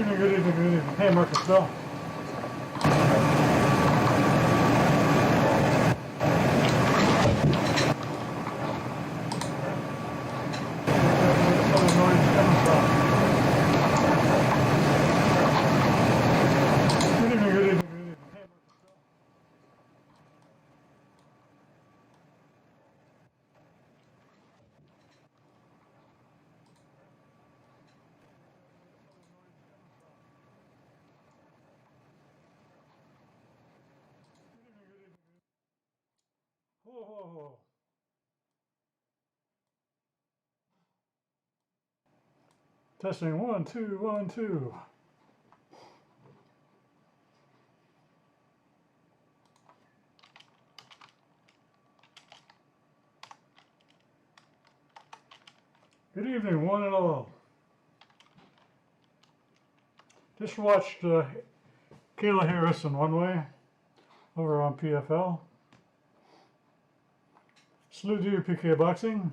evening, good evening, good evening. Hey, Marcus Bell. Whoa. Testing 1, 2, 1, 2. Good evening, one and all. Just watched Kayla Harris in One Way over on PFL. Salute to you, PK Boxing.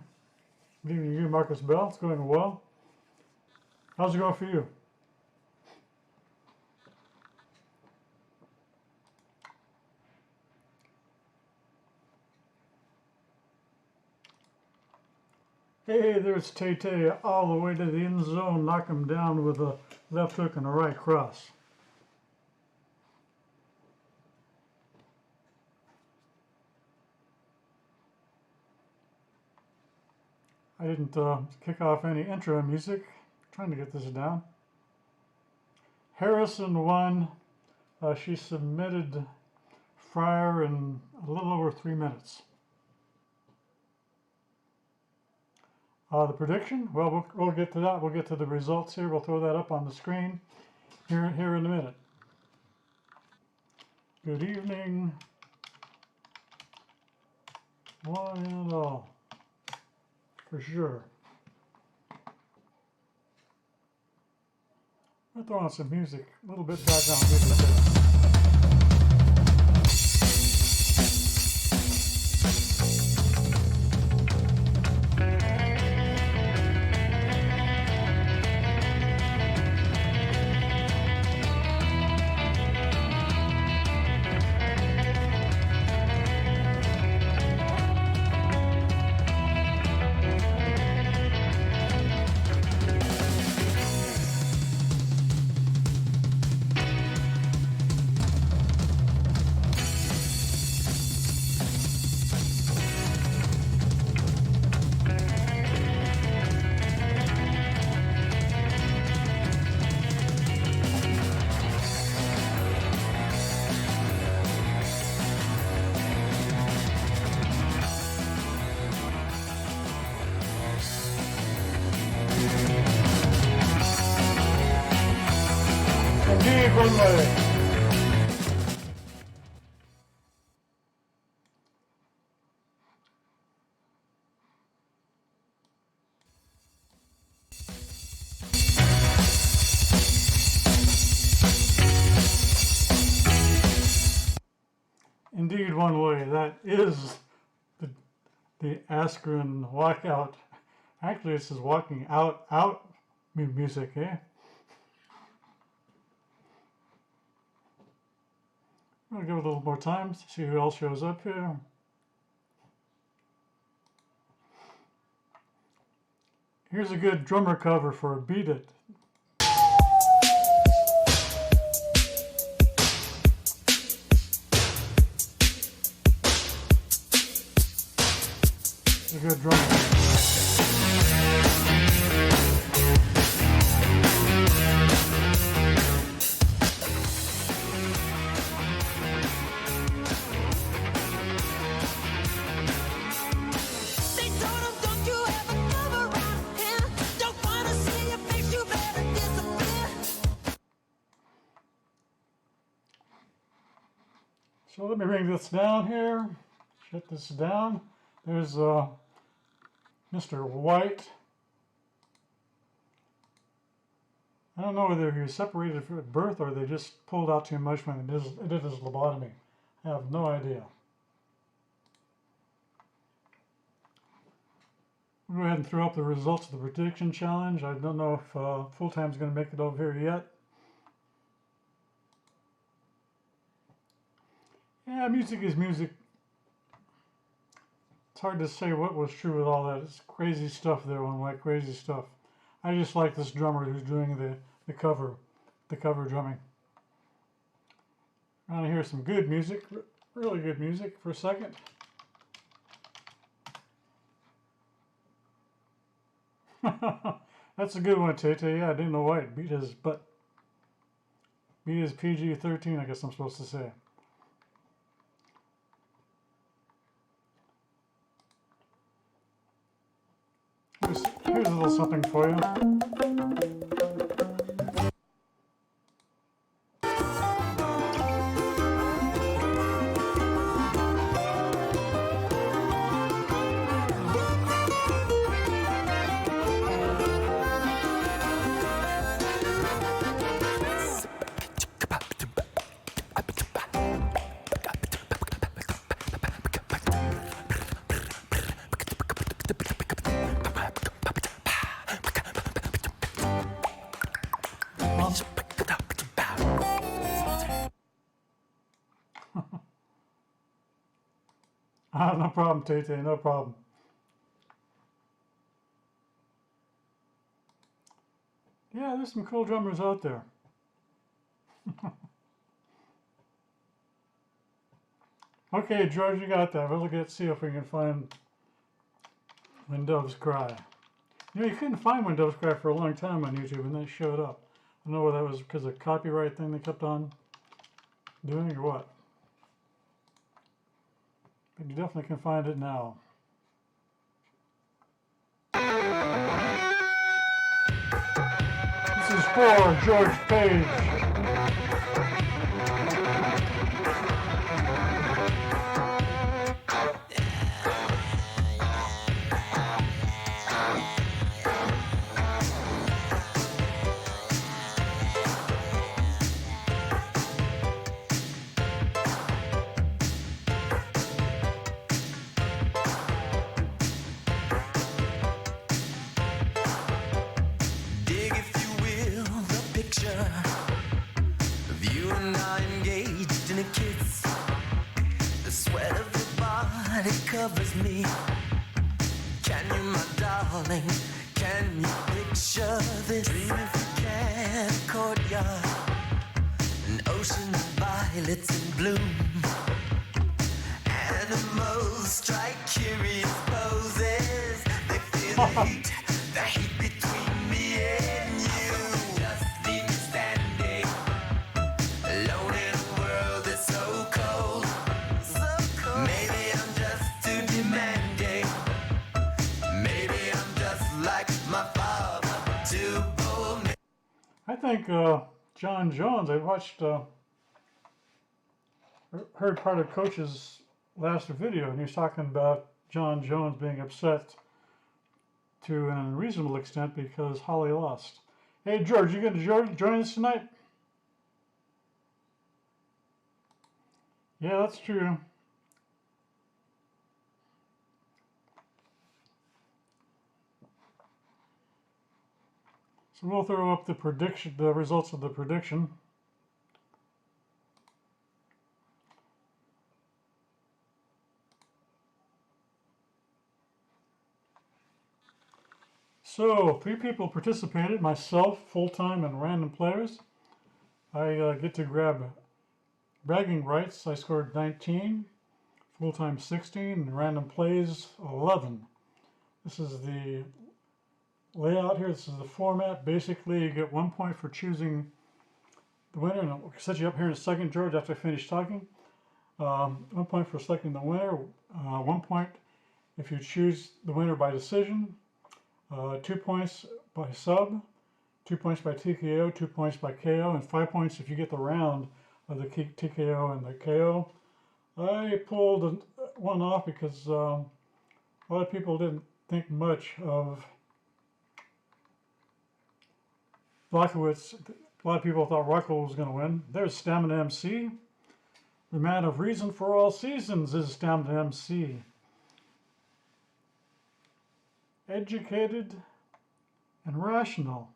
Good evening to you, Marcus Bell. It's going well. How's it going for you? Hey, there's Tay all the way to the end zone. Knock him down with a left hook and a right cross. I didn't kick off any intro music. Trying to get this down. Harrison won. She submitted Fryer in a little over 3 minutes. The prediction? Well, we'll get to that. We'll get to the results here. We'll throw that up on the screen here in a minute. Good evening, one and all, for sure. I'll throw on some music, a little bit background music there. Indeed, one way. Indeed, one way. That is the Askren walkout. Actually, this is walking out music, eh? I'm going to give it a little more time to see who else shows up here. Here's a good drummer cover for Beat It. It's a good drummer. So let me bring this down here, shut this down. There's Mr. White. I don't know whether he was separated at birth or they just pulled out too much when it did his lobotomy. I have no idea. We'll go ahead and throw up the results of the prediction challenge. I don't know if Full Time's going to make it over here yet. Yeah, music is music. It's hard to say what was true with all that. It's crazy stuff there, one like crazy stuff. I just like this drummer who's doing the cover drumming. I want to hear some good music, really good music for a second. That's a good one, Tate. Yeah, I didn't know why it beat his butt. Beat his PG-13, I guess I'm supposed to say. Here's a little something for you. No problem, Tate, no problem. Yeah, there's some cool drummers out there. Okay, George, you got that. We'll see if we can find When Doves Cry. You know, you couldn't find When Doves Cry for a long time on YouTube, and then it showed up. I don't know whether that was because of copyright thing they kept on doing or what. But you definitely can find it now. This is for George Page. Covers me. Can you, my darling, can you picture this? Dream if you can, a courtyard, an ocean of violets in bloom. Animals strike curious poses. They feel the heat between me and you. Just leave me standing, alone in a world that's so cold. So cold. Maybe I think John Jones, I watched, heard part of Coach's last video, and he was talking about John Jones being upset to an unreasonable extent because Holly lost. Hey, George, you going to join us tonight? Yeah, that's true. So we'll throw up the results of the prediction. So 3 people participated, myself, full-time, and random players. I get to grab bragging rights. I scored 19, full-time 16, and random plays 11. This is the layout here. This is the format. Basically, you get 1 point for choosing the winner, and I'll set you up here in a second, George, after I finish talking. 1 point for selecting the winner, 1 point if you choose the winner by decision, 2 points by sub, 2 points by TKO, 2 points by KO, and 5 points if you get the round of the TKO and the KO. I pulled one off because a lot of people didn't think much of Blockowitz. A lot of people thought Rocco was going to win. There's Stamina MC. The man of reason for all seasons is Stamina MC. Educated and rational.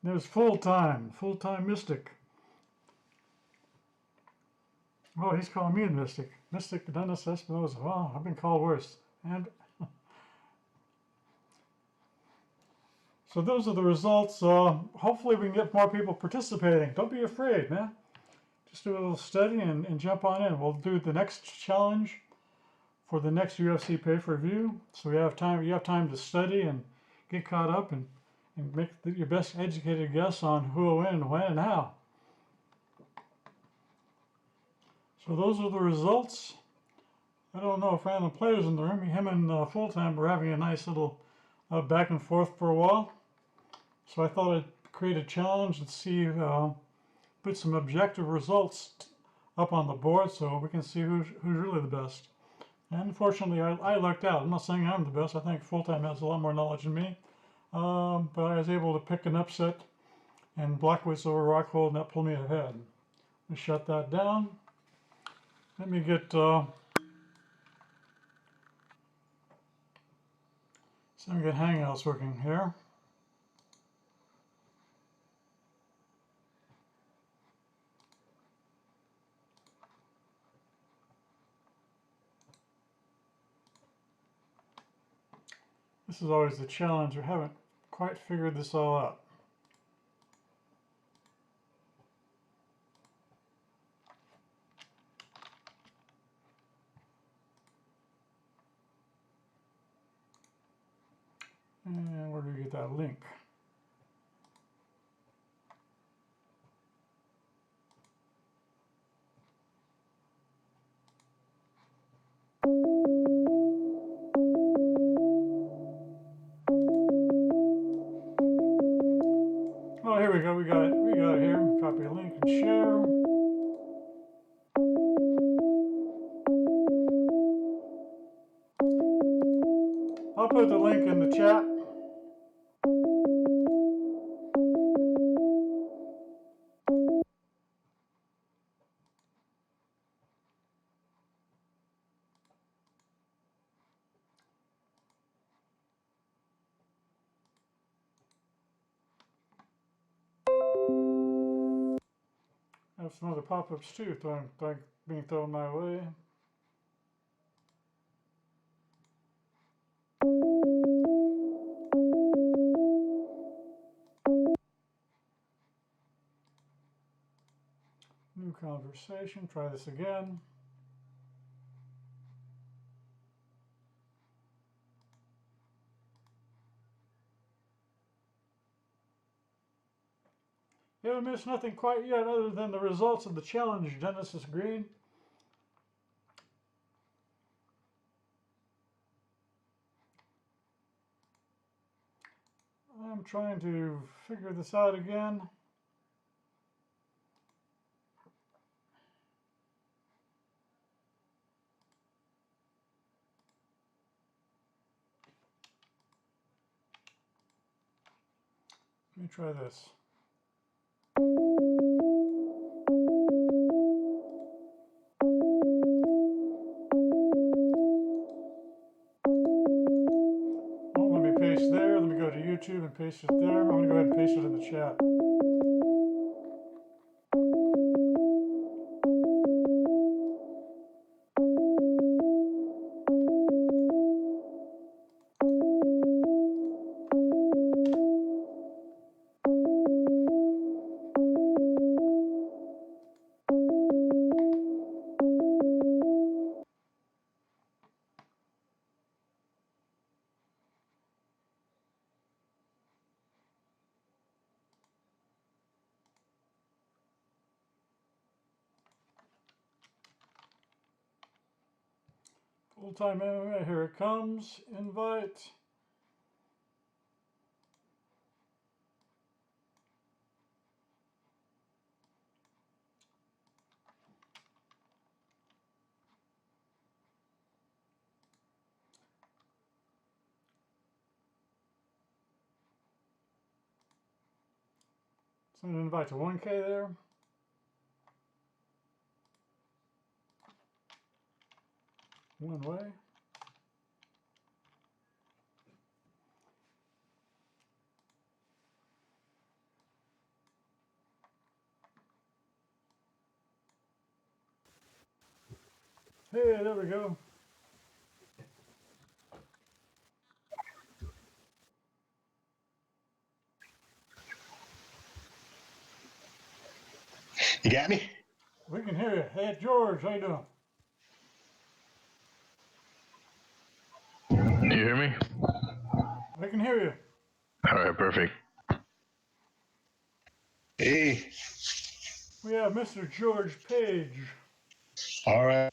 There's full-time mystic. Oh, he's calling me a mystic. Mystic Dennis Espinosa. Wow, I've been called worse. And so those are the results. Hopefully we can get more people participating. Don't be afraid, man. Just do a little study and jump on in. We'll do the next challenge for the next UFC pay-per-view. So we have time. You have time to study and get caught up and make your best educated guess on who will win and when and how. So those are the results. I don't know if random players in the room. Him and Full-Time were having a nice little back and forth for a while. So I thought I'd create a challenge and see, put some objective results up on the board so we can see who's really the best. And unfortunately, I lucked out. I'm not saying I'm the best. I think Full-Time has a lot more knowledge than me. But I was able to pick an upset and Blackwoods over Rockhold, and that pulled me ahead. Let me shut that down. Let me get some good Hangouts working here. This is always the challenge. We haven't quite figured this all out. And where do we get that link? Oh, here we go. We got it. We got it here. Copy a link and share. I'll put the link in the chat. I have some other pop-ups too, being thrown my way. New conversation. Try this again. You haven't missed nothing quite yet other than the results of the challenge, Genesis Green. I'm trying to figure this out again. Let me try this. Oh, let me paste there. Let me go to YouTube and paste it there. I'm going to go ahead and paste it in the chat. Full-Time MMA, here it comes. Invite. Send an invite to 1K there. One way. Hey, there we go. You got me? We can hear you. Hey, George, how you doing? You hear me? We can hear you. All right, perfect. Hey. We have Mr. George Page, All right.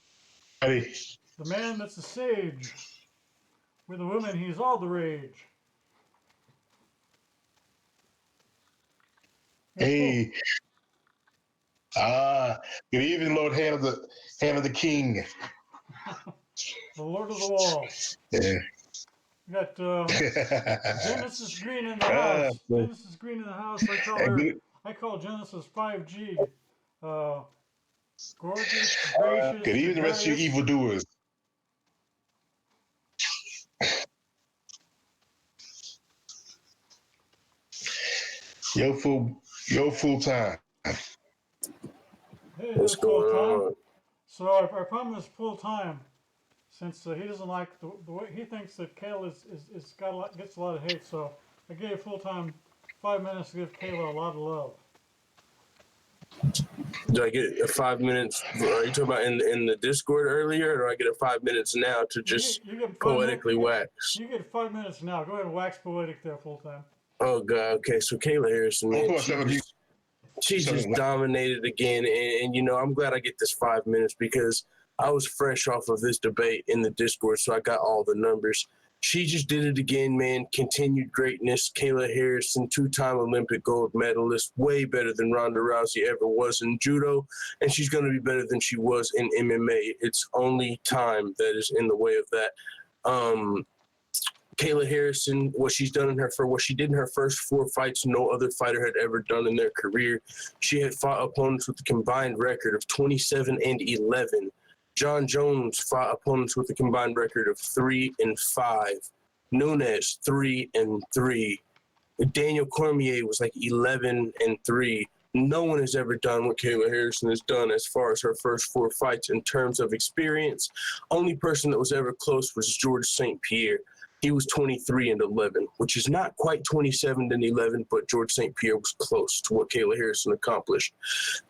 the man that's a sage. With the women, he's all the rage. Yeah, cool. Hey. Good evening, Lord Hand of the King. The Lord of the Wall. Yeah. We got Genesis Green in the house. Well, Genesis Green in the house. I call and her. good, I call Genesis 5G. Uh, gorgeous, gracious, good evening, the rest of you gregarious. evildoers. Yo, full time. Hey, What's there's full going time. on? So I promised full time, since he doesn't like the way he thinks that Kayla is got a lot, gets a lot of hate. So I gave full time 5 minutes to give Kayla a lot of love. Do I get a 5 minutes? Are you talking about in the Discord earlier, or do I get a 5 minutes now to just You get 5 minutes. poetically wax? You get 5 minutes now. Go ahead and wax poetic there full time. Oh God. Okay, so Kayla Harrison, Of man, course, she just dominated again, and you know I'm glad I get this 5 minutes because I was fresh off of this debate in the Discord, so I got all the numbers. She just did it again, man. Continued greatness. Kayla Harrison, two-time Olympic gold medalist, way better than Ronda Rousey ever was in judo, and she's going to be better than she was in MMA. It's only time that is in the way of that. Kayla Harrison, what she did in her first 4 fights, no other fighter had ever done in their career. She had fought opponents with a combined record of 27-11. John Jones fought opponents with a combined record of 3-5. Nunes 3-3. Daniel Cormier was like 11-3. No one has ever done what Kayla Harrison has done as far as her first 4 fights in terms of experience. Only person that was ever close was George St. Pierre. He was 23-11, which is not quite 27-11, but George St. Pierre was close to what Kayla Harrison accomplished.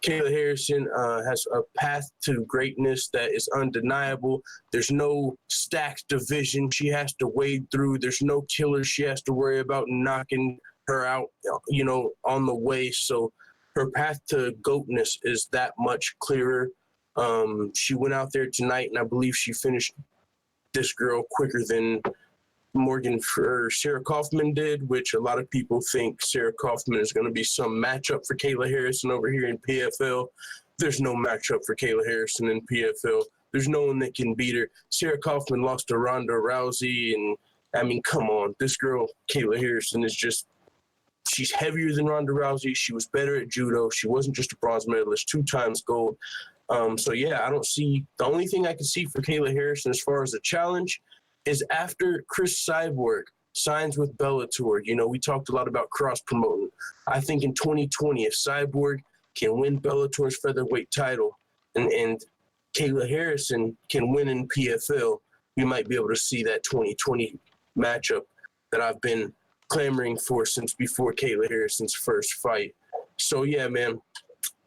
Kayla Harrison has a path to greatness that is undeniable. There's no stacked division she has to wade through. There's no killer she has to worry about knocking her out, you know, on the way. So her path to GOATness is that much clearer. She went out there tonight, and I believe she finished this girl quicker than Sarah Kaufman did, which a lot of people think Sarah Kaufman is going to be some matchup for Kayla Harrison over here in PFL. There's no matchup for Kayla Harrison in PFL. There's no one that can beat her. Sarah Kaufman lost to Ronda Rousey, and I mean, come on, this girl, Kayla Harrison, she's heavier than Ronda Rousey. She was better at judo. She wasn't just a bronze medalist, 2 times gold. So yeah, the only thing I can see for Kayla Harrison as far as a challenge is after Chris Cyborg signs with Bellator. You know, we talked a lot about cross-promoting. I think in 2020, if Cyborg can win Bellator's featherweight title and Kayla Harrison can win in PFL, we might be able to see that 2020 matchup that I've been clamoring for since before Kayla Harrison's first fight. So, yeah, man,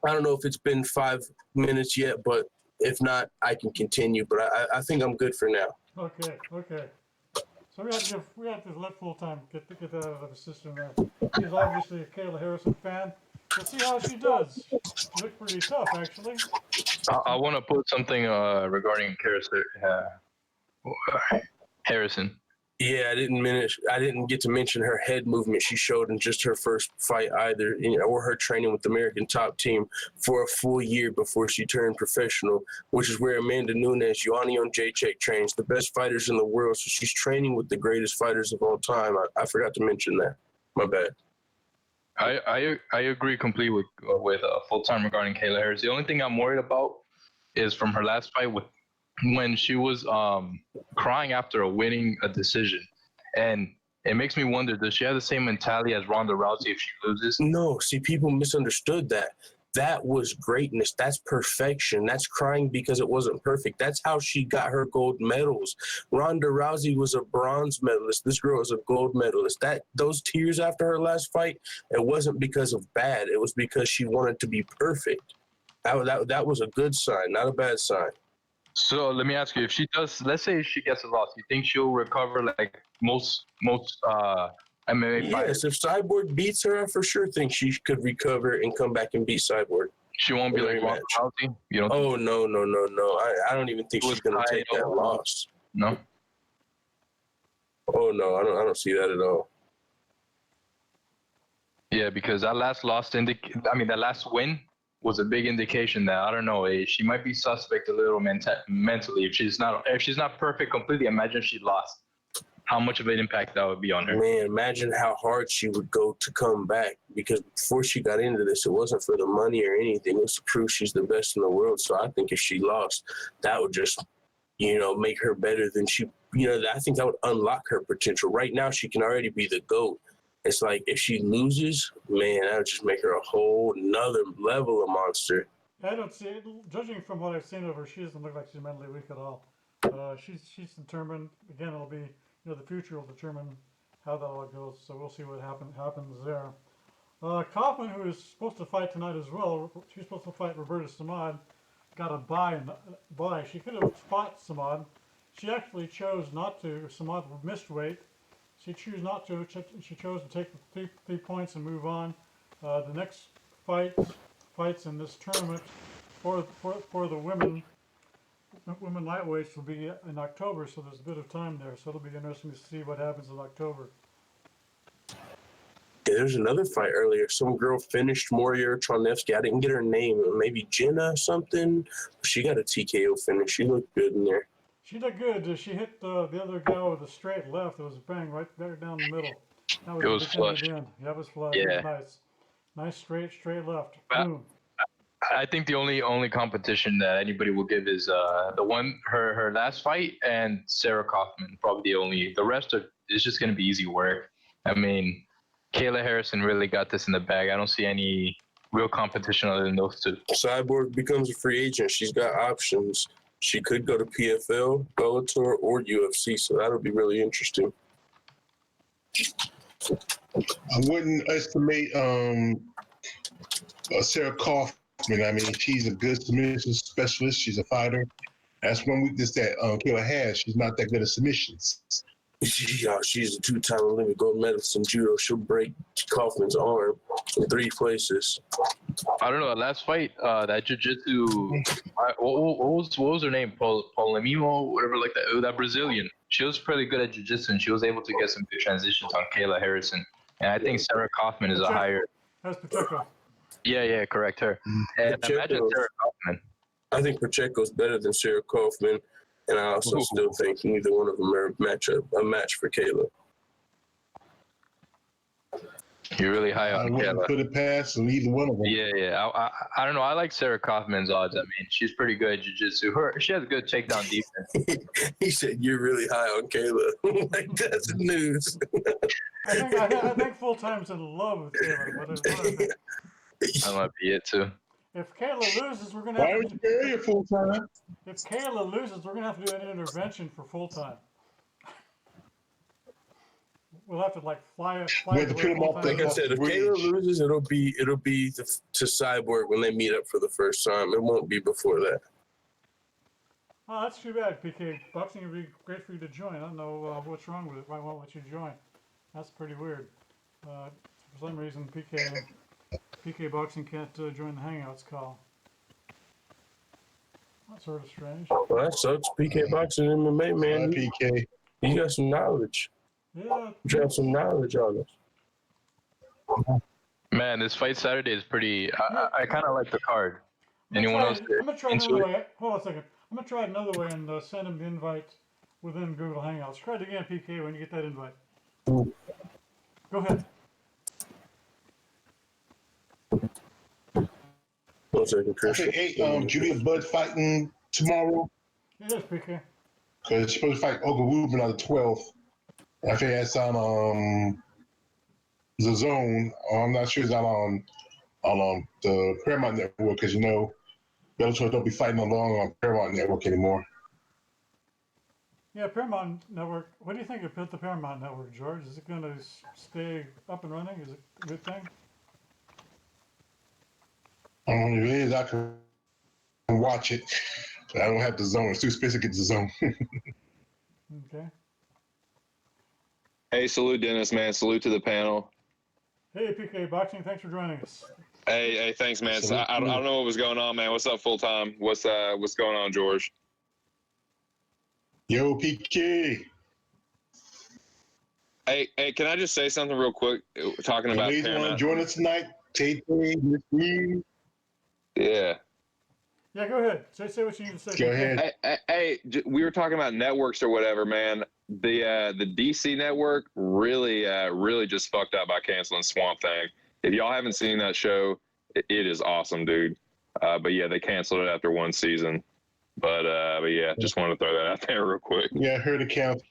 I don't know if it's been 5 minutes yet, but if not, I can continue. But I think I'm good for now. Okay. So we have to let full time get that out of the system there. He's obviously a Kayla Harrison fan. We'll see how she does. She looked pretty tough, actually. I want to put something regarding Harrison. Yeah, I didn't get to mention her head movement she showed in just her first fight either, or her training with the American Top Team for a full year before she turned professional, which is where Amanda Nunes, Joanna Jacek trains, the best fighters in the world. So she's training with the greatest fighters of all time. I forgot to mention that. My bad. I agree completely with full time regarding Kayla Harris. The only thing I'm worried about is from her last fight when she was crying after winning a decision, and it makes me wonder: does she have the same mentality as Ronda Rousey if she loses? No, see, people misunderstood that. That was greatness. That's perfection. That's crying because it wasn't perfect. That's how she got her gold medals. Ronda Rousey was a bronze medalist. This girl is a gold medalist. Those tears after her last fight, it wasn't because of bad. It was because she wanted to be perfect. That was a good sign, not a bad sign. So let me ask you: if she does, let's say she gets a loss, you think she'll recover like most MMA fighters? Yes, if Cyborg beats her, I for sure think she could recover and come back and beat Cyborg. She won't be like Ronda Rematch. Rousey. You don't? Oh no. I don't even think she's gonna take that loss. No. Oh no, I don't see that at all. Yeah, because that last that last win was a big indication that I don't know. She might be suspect a little mentally. If she's not perfect completely, imagine she lost. How much of an impact that would be on her? Man, imagine how hard she would go to come back. Because before she got into this, it wasn't for the money or anything. It was to prove she's the best in the world. So I think if she lost, that would just, make her better than she. I think that would unlock her potential. Right now, she can already be the GOAT. It's like if she loses, man, that would just make her a whole nother level of monster. I don't see it. Judging from what I've seen of her, she doesn't look like she's mentally weak at all. She's determined. Again, it'll be the future will determine how that all goes. So we'll see what happens there. Kaufman, who is supposed to fight tonight as well, she's supposed to fight Roberta Samad, got a bye. She could have fought Samad. She actually chose not to. Samad missed weight. She chose not to. She chose to take the three points and move on. The next fights in this tournament for the women lightweights will be in October, so there's a bit of time there. So it'll be interesting to see what happens in October. Yeah, there's another fight earlier. Some girl finished Moria Tronevsky. I didn't get her name. Maybe Jenna or something. She got a TKO finish. She looked good in there. She did good. She hit the other guy with a straight left. It was bang right there down the middle. It was flush. Yeah, it was flush. Yeah. It was nice straight left. Boom. I think the only competition that anybody will give is her last fight and Sarah Kaufman. Probably the rest is just going to be easy work. I mean, Kayla Harrison really got this in the bag. I don't see any real competition other than those two. Cyborg becomes a free agent. She's got options. She could go to PFL, Bellator, or UFC, so that'll be really interesting. I wouldn't estimate Sarah Kaufman. I mean, she's a good submission specialist. She's a fighter. That's one weakness that Kayla has. She's not that good at submissions. She's a two-time Olympic gold medalist in judo. She'll break Kaufman's arm in 3 places. I don't know. The last fight, that jiu-jitsu, what was her name? Polimimo, whatever like that. That Brazilian. She was pretty good at jiu-jitsu, and she was able to get some good transitions on Kayla Harrison. And I think Sarah Kaufman is a higher. That's Pacheco. Yeah, correct her. And imagine Sarah Kaufman. I think Pacheco's better than Sarah Kaufman, and I also still think neither one of them are a match for Kayla. You're really high I on wouldn't Kayla. put it past either one of them. Yeah. I don't know. I like Sarah Kaufman's odds. I mean, she's pretty good at jiu-jitsu. She has good takedown defense. He said, "You're really high on Kayla." Like, that's news. I think Full Time's in love with Kayla. That might be it too. If Kayla loses, we're gonna Why have would to. you marry her full time? If Kayla loses, we're gonna have to do an intervention for Full Time. We'll have to fly We have to put him off Like I said, if Kayla loses, it'll be to Cyborg when they meet up for the first time. It won't be before that. Oh, that's too bad, PK. Boxing would be great for you to join. I don't know what's wrong with it. Why won't let you join? That's pretty weird. For some reason, PK Boxing can't join the Hangouts call. That's sort of strange. Well, that sucks. PK Boxing MMA, man. PK. You got some knowledge. Yeah. You have some knowledge on us. Man, this fight Saturday is pretty. I kind of like the card. Anyone else? I'm gonna try another way. Hold on a second. I'm gonna try it another way and send him the invite within Google Hangouts. Try it again, PK, when you get that invite. Go ahead. 1 second, Christian. Okay, Julia Budd fighting tomorrow It is, PK. because she's supposed to fight Olga Rubin on the 12th. I think that's on the Zone. I'm not sure it's not on on the Paramount Network because Bellator don't be fighting along on Paramount Network anymore. Yeah, Paramount Network. What do you think of the Paramount Network, George? Is it going to stay up and running? Is it a good thing? If it is, I can watch it. I don't have the zone. It's too expensive to get the zone. Okay. Hey, salute Dennis, man. Salute to the panel. Hey, PK Boxing. Thanks for joining us. Hey, thanks, man. So I don't know what was going on, man. What's up, full time? What's going on, George? Yo, PK. Hey, can I just say something real quick? Talking about Ladies want to Paramount. join us tonight? Tay, Miss Lee. Yeah. Yeah, go ahead. Say what you need to say. Go PK. ahead. Hey, we were talking about networks or whatever, man. The DC network really just fucked up by canceling Swamp Thing. If y'all haven't seen that show, it is awesome, dude. But yeah, they canceled it after one season. But yeah, just wanted to throw that out there real quick. Yeah, I heard it count.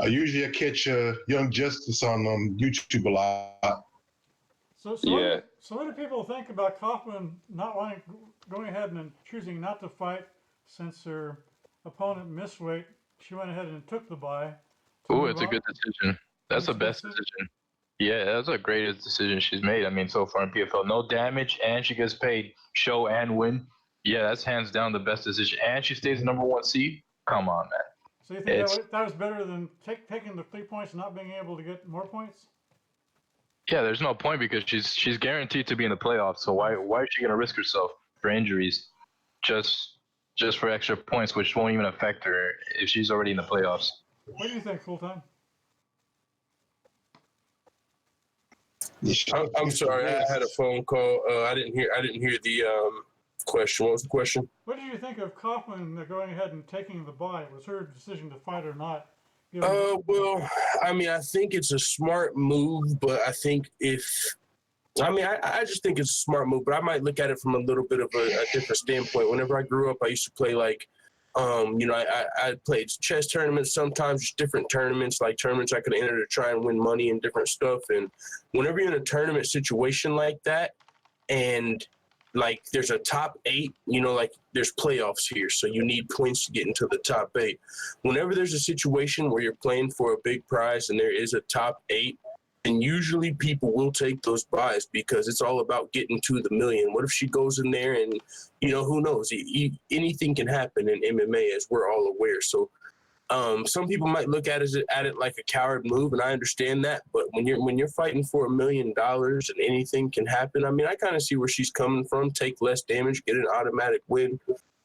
Usually I catch Young Justice on YouTube a lot. So Yeah. what do people think about Kaufman not going ahead and choosing not to fight since her opponent missed weight? She went ahead and took the bye. Oh, it's a good decision. That's the best decision. Yeah, that's the greatest decision she's made. I mean, so far in PFL, no damage, and she gets paid, show and win. Yeah, that's hands down the best decision, and she stays the number 1 seed. Come on, man. So you think that was better than taking the 3 points and not being able to get more points? Yeah, there's no point because she's guaranteed to be in the playoffs. So why is she gonna risk herself for injuries, just for extra points, which won't even affect her if she's already in the playoffs? What do you think, full time? I'm sorry, I had a phone call. I didn't hear the question. What was the question? What did you think of Kaufman going ahead and taking the bye? It was her decision to fight or not. Well, I mean, I think it's a smart move, but I think I just think it's a smart move, but I might look at it from a little bit of a different standpoint. Whenever I grew up, I used to play I played chess tournaments, sometimes just different tournaments, like tournaments I could enter to try and win money and different stuff. And whenever you're in a tournament situation like that, and like there's a top 8, like there's playoffs here, so you need points to get into the top 8. Whenever there's a situation where you're playing for a big prize and there is a top 8, and usually people will take those buys because it's all about getting to the million. What if she goes in there and, who knows? Anything can happen in MMA, as we're all aware. So some people might look at it like a coward move, and I understand that. But when you're fighting for $1 million and anything can happen, I mean, I kind of see where she's coming from. Take less damage, get an automatic win.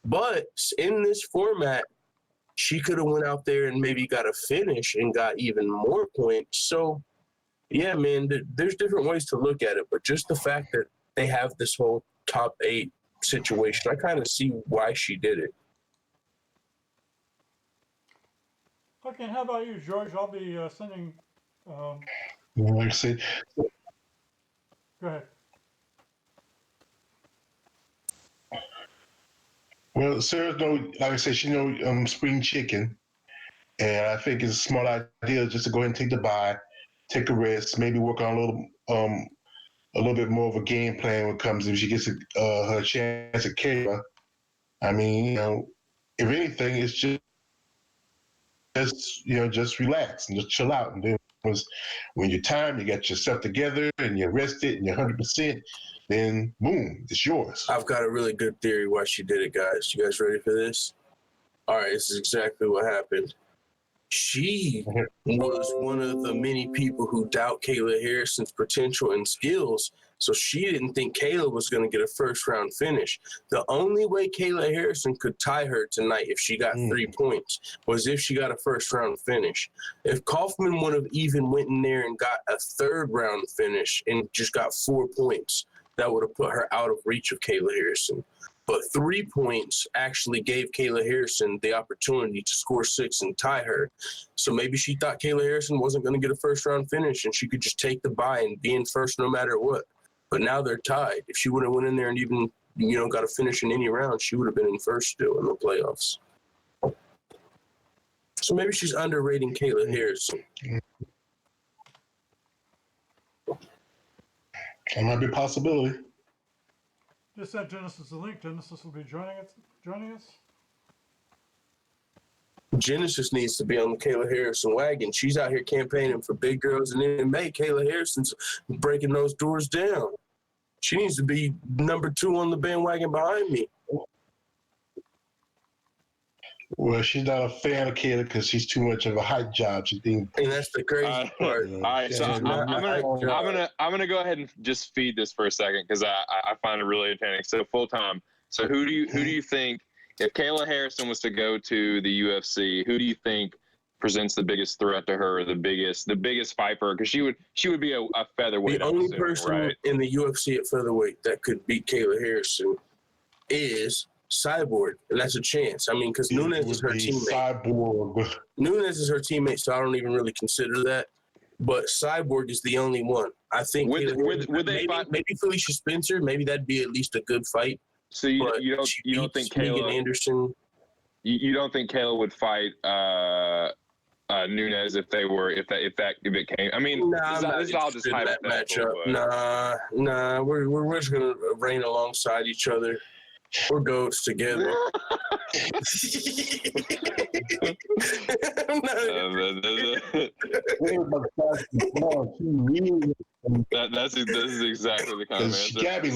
But in this format, she could have went out there and maybe got a finish and got even more points. So, yeah, man, there's different ways to look at it. But just the fact that they have this whole top 8 situation, I kind of see why she did it. Okay, and how about you, George? I'll be sending. Like I said, Go ahead. well, Sarah's like I said, she spring chicken, and I think it's a smart idea just to go ahead and take the bye, take a rest, maybe work on a little bit more of a game plan when it comes if she gets her chance at Kayla. I mean, if anything, it's just relax and just chill out. And then when you're tired, you got yourself together and you're rested and you're 100%, then boom, it's yours. I've got a really good theory why she did it, guys. You guys ready for this? All right, this is exactly what happened. She was one of the many people who doubt Kayla Harrison's potential and skills, so she didn't think Kayla was going to get a first-round finish. The only way Kayla Harrison could tie her tonight if she got 3 points was if she got a first-round finish. If Kaufman would have even went in there and got a third-round finish and just got 4 points, that would have put her out of reach of Kayla Harrison. But 3 points actually gave Kayla Harrison the opportunity to score 6 and tie her. So maybe she thought Kayla Harrison wasn't going to get a first-round finish and she could just take the bye and be in first no matter what. But now they're tied. If she would have went in there and even, got a finish in any round, she would have been in first still in the playoffs. So maybe she's underrating Kayla Harrison. That might be a possibility. Just sent Genesis a link. Genesis will be joining us. Genesis needs to be on the Kayla Harrison wagon. She's out here campaigning for big girls in MMA. Kayla Harrison's breaking those doors down. She needs to be number 2 on the bandwagon behind me. Well, she's not a fan of Kayla because she's too much of a hype job. She thinks. And that's the crazy part. All right, so Yeah, I'm gonna go ahead and just feed this for a second because I find it really entertaining. So full time. So who do you think, if Kayla Harrison was to go to the UFC, who do you think presents the biggest threat to her, the biggest fight for her? Because she would be a featherweight. The only person in the UFC at featherweight that could beat Kayla Harrison is Cyborg, and that's a chance. I mean, because Nunes is her teammate. Cyborg. Nunes is her teammate, so I don't even really consider that. But Cyborg is the only one. I think would they fight? Maybe Felicia Spencer, maybe that'd be at least a good fight. So you don't think Kayla Anderson? You don't think Kayla would fight Nunes if it came? I mean, this is all just hypothetical. Nah. We're just gonna reign alongside each other. We're goats together. This is exactly the kind of answer. Gabby,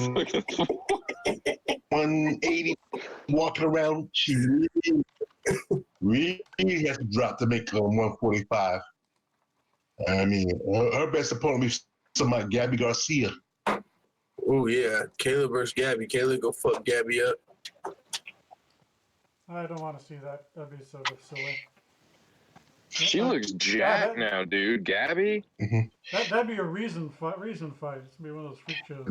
180, walking around, she really has to drop to make 145. I mean, her best opponent is somebody, Gabby Garcia. Oh yeah, Kayla versus Gabby. Kayla go fuck Gabby up. I don't want to see that. That'd be so silly. She looks jacked now, dude. Gabby. That'd be a reason fight. It's be one of those freak shows.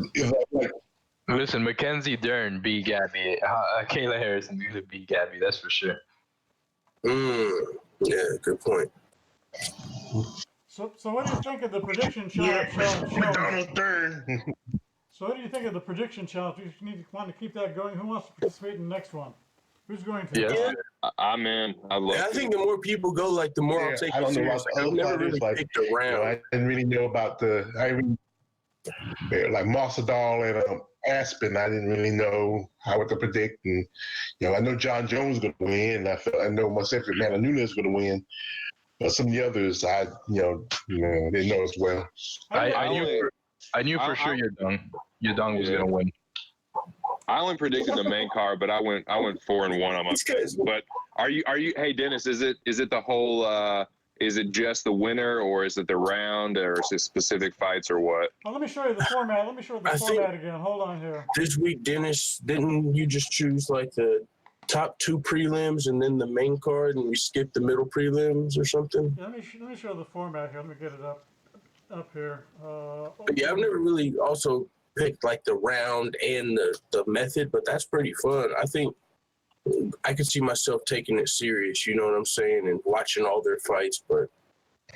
Listen, Mackenzie Dern beat Gabby. Kayla Harrison could beat Gabby. That's for sure. Yeah, good point. So what do you think of the prediction challenge? So what do you think of the prediction challenge? You want to keep that going. Who wants to participate in the next one? Who's going to? Yeah, I'm in. I think the more people go, like the more I'll take it serious. I've never really picked a round. I didn't really know about like Masvidal and Aspen. I didn't really know how to predict, and I know John Jones is going to win. I know myself that Amanda Nunes is going to win. But some of the others, I didn't know as well. I knew for sure Yadong was going to win. I only predicted the main card, but I went 4-1 on my picks. But are you? Hey Dennis, is it the whole? Is it just the winner, or is it the round, or is it specific fights, or what? Well, let me show you the format. Let me show you the format again. Hold on here. This week, Dennis, didn't you just choose like the top 2 prelims and then the main card, and we skip the middle prelims or something? Yeah, let me show the format here. Let me get it up here. I've never really also picked like the round and the method, but that's pretty fun. I think I could see myself taking it serious, you know what I'm saying, and watching all their fights, but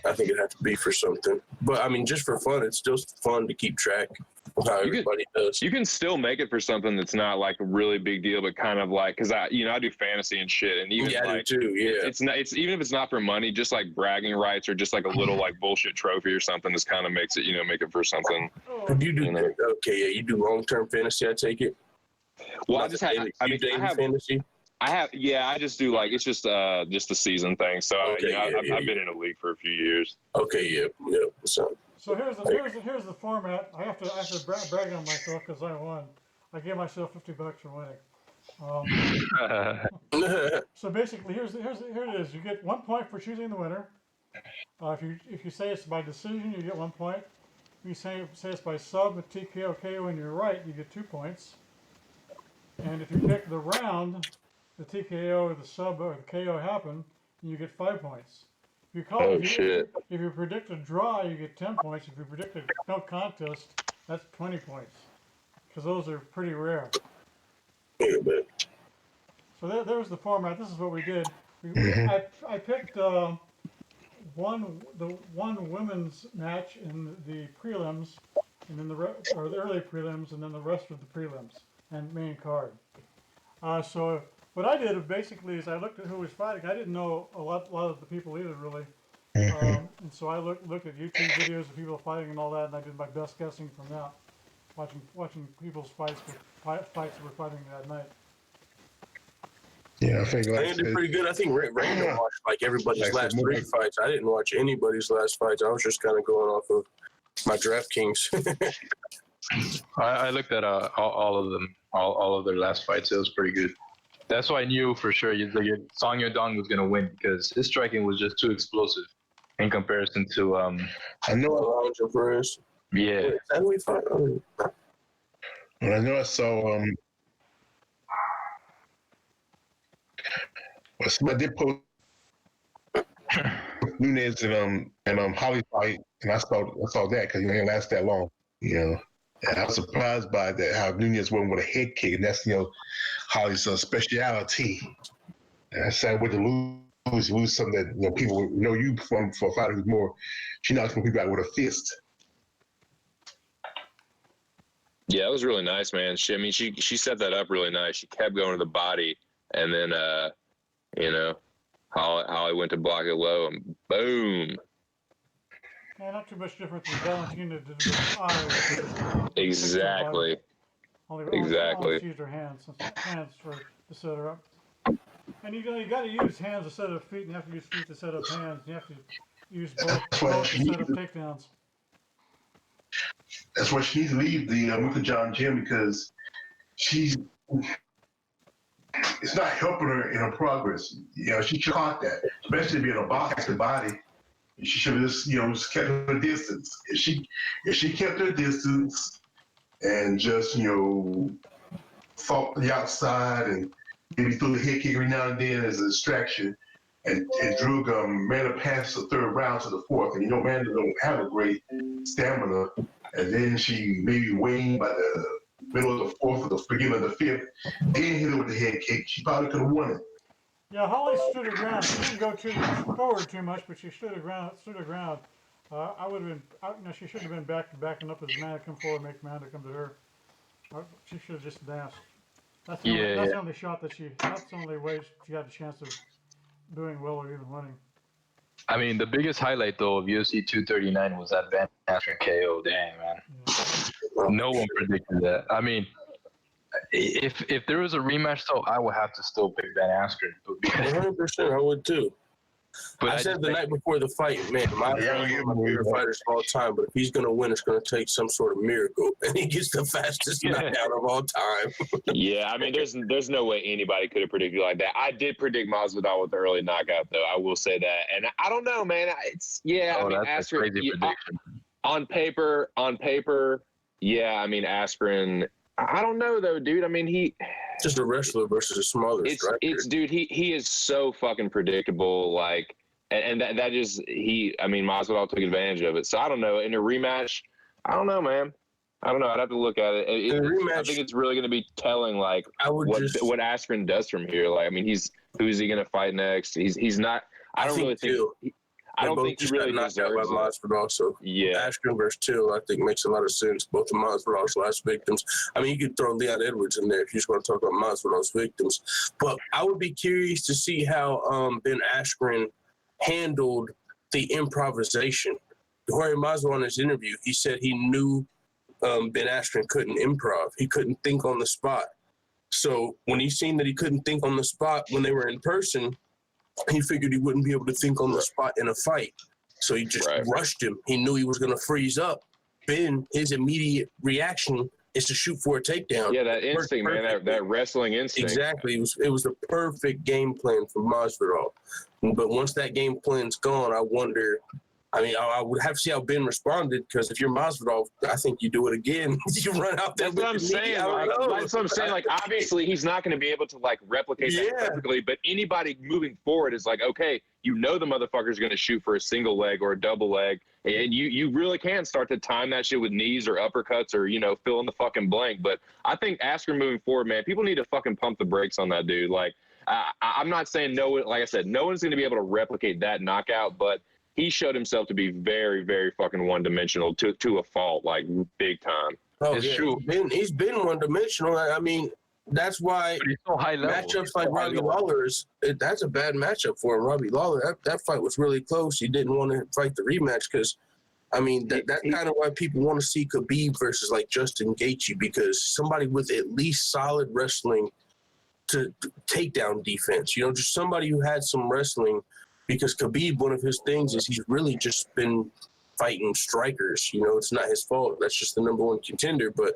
I think it'd have to be for something. But I mean, just for fun, it's still fun to keep track of how everybody does. You can still make it for something that's not like a really big deal, but kind of like, because I do fantasy and shit, and even I do too. Yeah, it's not. It's even if it's not for money, just like bragging rights or just like a little like bullshit trophy or something. This kind of makes it, make it for something. You do you do long-term fantasy. I take it. Well, I just have. I have fantasy. I just do like it's just a season thing. So I've been in a league for a few years. Okay, yeah. So here's the format. I have to brag on myself because I won. I gave myself $50 for winning. So basically, here it is. You get 1 point for choosing the winner. If you say it's by decision, you get 1 point. If you say it's by sub, TKO, KO, and you're right, you get 2 points. And if you pick the round, the TKO or the sub or the KO happen, you get 5 points. If you predict a draw, you get 10 points. If you predict a no contest, that's 20 points. Because those are pretty rare. So there was the format. This is what we did. I picked the one women's match in the prelims, and then the early prelims, and then the rest of the prelims and main card. So what I did basically is I looked at who was fighting. I didn't know a lot of the people either, really. And so I looked at YouTube videos of people fighting and all that, and I did my best guessing from that. watching people's fights that were fighting that night. Yeah, I think I like think they're pretty good. I think Random watched like everybody's Like, last so 3 fights. I didn't watch anybody's last fights. I was just kind of going off of my DraftKings. I looked at all of them, all of their last fights. It was pretty good. That's why I knew for sure Song Yadong was gonna win because his striking was just too explosive in comparison to I know Alonzo Perez. yeah. Wait, is that who we fought? Oh, I know I saw I did post Nunez and Holly fight, and I saw that because it didn't last that long, you know. And I was surprised by that how Nunez went with a head kick, and that's Holly's speciality. And that's sad with the lose something that people would know you from for a fighter who's more. She knocks people out with a fist. Yeah, it was really nice, man. She set that up really nice. She kept going to the body, and then Holly went to block it low, and boom. Yeah, not too much different than Valentina did with the eyes. Exactly. Only she used her hands to set her up. And you got to use hands instead of feet, and you have to use feet to set up hands. You have to use both to set up takedowns. That's why she needs to leave the Mika John gym because it's not helping her in her progress. She caught that, especially being a boxer body. She should have just kept her distance. If she kept her distance and just fought the outside and maybe threw the head kick every now and then as a distraction, and Drew ran her past the third round to the fourth, and Amanda don't have a great stamina, and then she maybe waned by the middle of the fourth or the beginning of the fifth, then hit her with the head kick. She probably could have won it. Yeah, Holly stood her ground. She didn't go forward too much, but she stood her ground. I would have been. She shouldn't have been backing up as Amanda come forward, make Amanda come to her. She should have just danced. That's the only shot that that's the only way she had a chance of doing well or even winning. I mean, the biggest highlight though of UFC 239 was that Van Askren KO. Dang, man. Yeah. No one predicted that. I mean, if there was a rematch though, I would have to still pick Van Askren. 100%, I would too. But I said the night before the fight, man, my favorite fighters of all time. But if he's going to win, it's going to take some sort of miracle, and he gets the fastest knockout of all time. Yeah, I mean, there's no way anybody could have predicted like that. I did predict Masvidal with the early knockout, though. I will say that, and I don't know, man. Askren on paper, yeah. I mean, Askren. I don't know though, dude. I mean, he just a wrestler versus a smaller striker. Dude. He is so fucking predictable. Like, and that is he. I mean, Masvidal took advantage of it. So I don't know. In a rematch, I don't know, man. I don't know. I'd have to look at it. I think it's really going to be telling, like, what Askren does from here. Like, I mean, who's he going to fight next? He's not. I don't think he really knocked out by Masvidal. So yeah, Askren versus Till, I think makes a lot of sense. Both of Masvidal's last victims. I mean, you could throw Leon Edwards in there if you just want to talk about Masvidal's victims. But I would be curious to see how Ben Askren handled the improvisation. Jorge Masvidal in his interview, he said he knew Ben Askren couldn't improv. He couldn't think on the spot. So when he seen that he couldn't think on the spot when they were in person, he figured he wouldn't be able to think on the spot in a fight. So he just rushed him. He knew he was going to freeze up. Ben, his immediate reaction is to shoot for a takedown. Yeah, that instinct, man, that wrestling instinct. Exactly. It was the perfect game plan for Masvidal. But once that game plan's gone, I wonder – I mean, I would have to see how Ben responded, because if you're Masvidal, I think you do it again. You run out there. That's what I'm saying. That's what I'm saying. Like, obviously, he's not going to be able to, like, replicate that perfectly. But anybody moving forward is like, okay, the motherfucker's going to shoot for a single leg or a double leg. And you really can start to time that shit with knees or uppercuts or, fill in the fucking blank. But I think Askren moving forward, man, people need to fucking pump the brakes on that dude. Like, I'm not saying like I said, no one's going to be able to replicate that knockout, but he showed himself to be very, very fucking one-dimensional to a fault, like big time. Oh, it's true. He's been one-dimensional. I mean, that's why so high level. Matchups like Robbie Lawler that's a bad matchup for him. Robbie Lawler, that fight was really close. He didn't want to fight the rematch because I mean, that's kind of why people want to see Khabib versus like Justin Gaethje, because somebody with at least solid wrestling to takedown defense, you know, just somebody who had some wrestling, because Khabib, one of his things is he's really just been fighting strikers. You know, it's not his fault. That's just the number one contender, but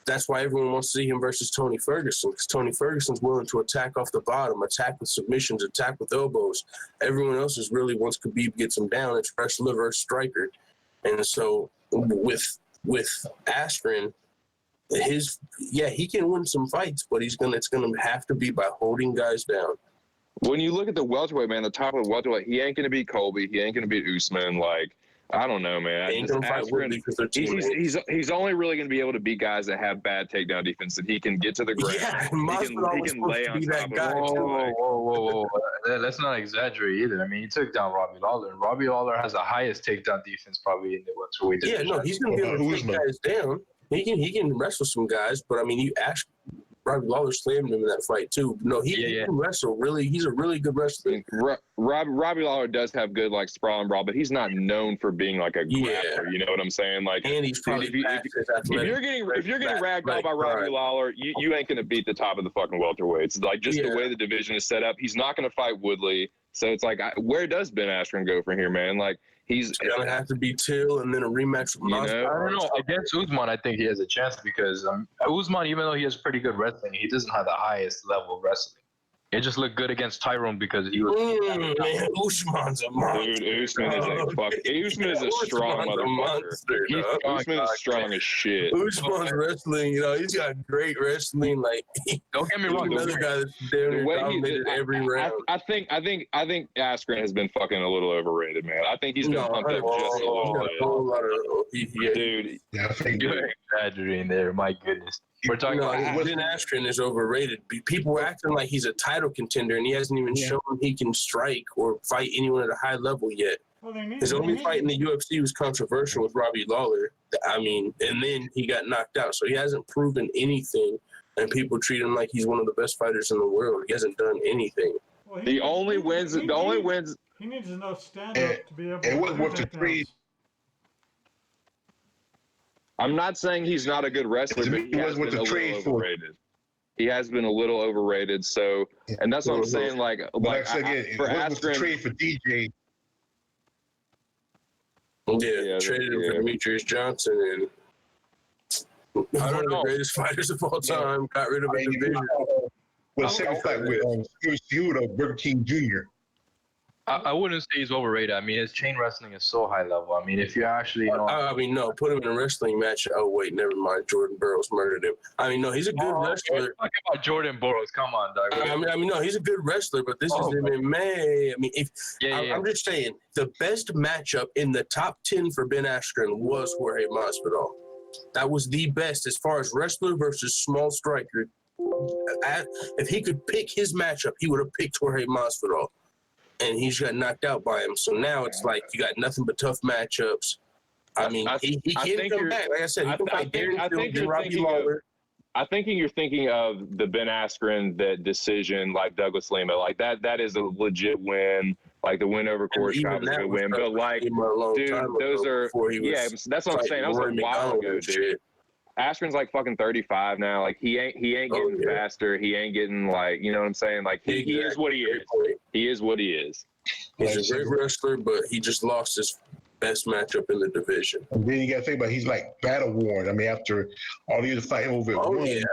that's why everyone wants to see him versus Tony Ferguson, because Tony Ferguson's willing to attack off the bottom, attack with submissions, attack with elbows. Everyone else is really, once Khabib gets him down, it's wrestler versus striker. And so with Askren, he can win some fights, but it's gonna have to be by holding guys down. When you look at the welterweight, man, the top of the welterweight, he ain't gonna beat Colby. He ain't gonna beat Usman. Like, I don't know, man. He ain't gonna fight Woodley because they're teammates. He's only really gonna be able to beat guys that have bad takedown defense, that he can get to the ground. Yeah, he can lay on top of it. Whoa. Let's not exaggerate either. I mean, he took down Robbie Lawler, and Robbie Lawler has the highest takedown defense probably in the welterweight division. Yeah, no, he's gonna be able to take guys down. He can wrestle some guys, but I mean, you ask Robbie Lawler slammed him in that fight too. No, he can wrestle. Really, he's a really good wrestler. Robbie Lawler does have good like sprawl and brawl, but he's not known for being like a grappler. You know what I'm saying? Like, and he's probably if you're getting ragdolled by Robbie Lawler, you ain't gonna beat the top of the fucking welterweights. Like, just the way the division is set up, he's not gonna fight Woodley. So it's like, where does Ben Askren go from here, man? Like, he's gonna have to be Till and then a rematch with Masvidal. I don't know. Against Usman, I think he has a chance because Usman, even though he has pretty good wrestling, he doesn't have the highest level of wrestling. It just looked good against Tyrone because he was. Man, Usman's a monster. Dude, Usman is a strong motherfucker. Usman is strong as shit. Usman's wrestling, you know, he's got great wrestling. Like, don't get me wrong, another guy that's dominated every round. I think Askren has been fucking a little overrated, man. I think he's been pumped up just a little bit. Dude, you're exaggerating there. My goodness. We're talking about Ben Askren is overrated. People were acting like he's a title contender, and he hasn't even shown he can strike or fight anyone at a high level yet. His only fight in the UFC was controversial with Robbie Lawler. I mean, and then he got knocked out, so he hasn't proven anything, and people treat him like he's one of the best fighters in the world. He hasn't done anything. Well, the only wins. He needs enough stand-up to be able to worth the trade. I'm not saying he's not a good wrestler, but he has been a little overrated. He has been a little overrated. So, and that's what I'm saying. Like for Askren, trade for DJ. Yeah, traded him for Demetrius Johnson, and one of the greatest fighters of all time. Got rid of a division. Well, second fight with Feud Burger King Jr. I wouldn't say he's overrated. I mean, his chain wrestling is so high level. I mean, if you actually know. I mean, no, put him in a wrestling match. Oh, wait, never mind. Jordan Burroughs murdered him. I mean, no, he's a good wrestler. Talking about Jordan Burroughs. Come on, dog. I mean, no, he's a good wrestler, but this is MMA. I mean, I'm just saying, the best matchup in the top 10 for Ben Askren was Jorge Masvidal. That was the best as far as wrestler versus small striker. If he could pick his matchup, he would have picked Jorge Masvidal. And he's got knocked out by him. So now it's like you got nothing but tough matchups. I mean, he can come back. Like I said, he can fight Darren Till, Robbie Lawler. I think you're thinking of the Ben Askren that decision, like Douglas Lima, like that is a legit win. Like the win over Corey Scott was a good win, but like, dude, those are that's what I'm saying. That was a while ago, dude. Askren's like fucking 35 now. Like he ain't getting faster. He ain't getting like, you know what I'm saying? Like he is what he is. He is what he is. He's a great wrestler, but he just lost his best matchup in the division. And then you got to think about he's like battle worn. I mean, after all the other fighting over it.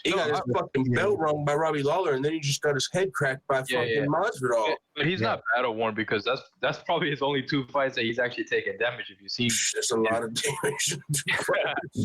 He got his fucking belt rung by Robbie Lawler, and then he just got his head cracked by fucking Masvidal. But he's not battle worn because that's probably his only 2 fights that he's actually taken damage. If you see, there's a lot of damage.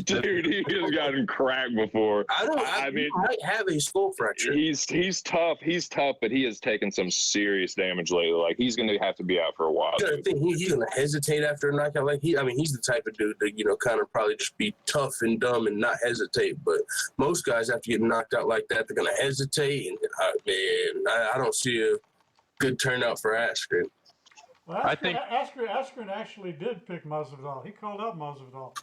Dude, he has gotten cracked before. I mean, he might have a skull fracture. He's tough. He's tough, but he has taken some serious damage lately. Like he's going to have to be out for a while. I think he's going to hesitate after a knockout. Like he's the type of dude that kind of probably just be tough and dumb and not hesitate. But most guys after getting knocked out like that, they're going to hesitate. And I don't see a good turnout for Askren. Well, I think Askren actually did pick Masvidal. He called out Masvidal.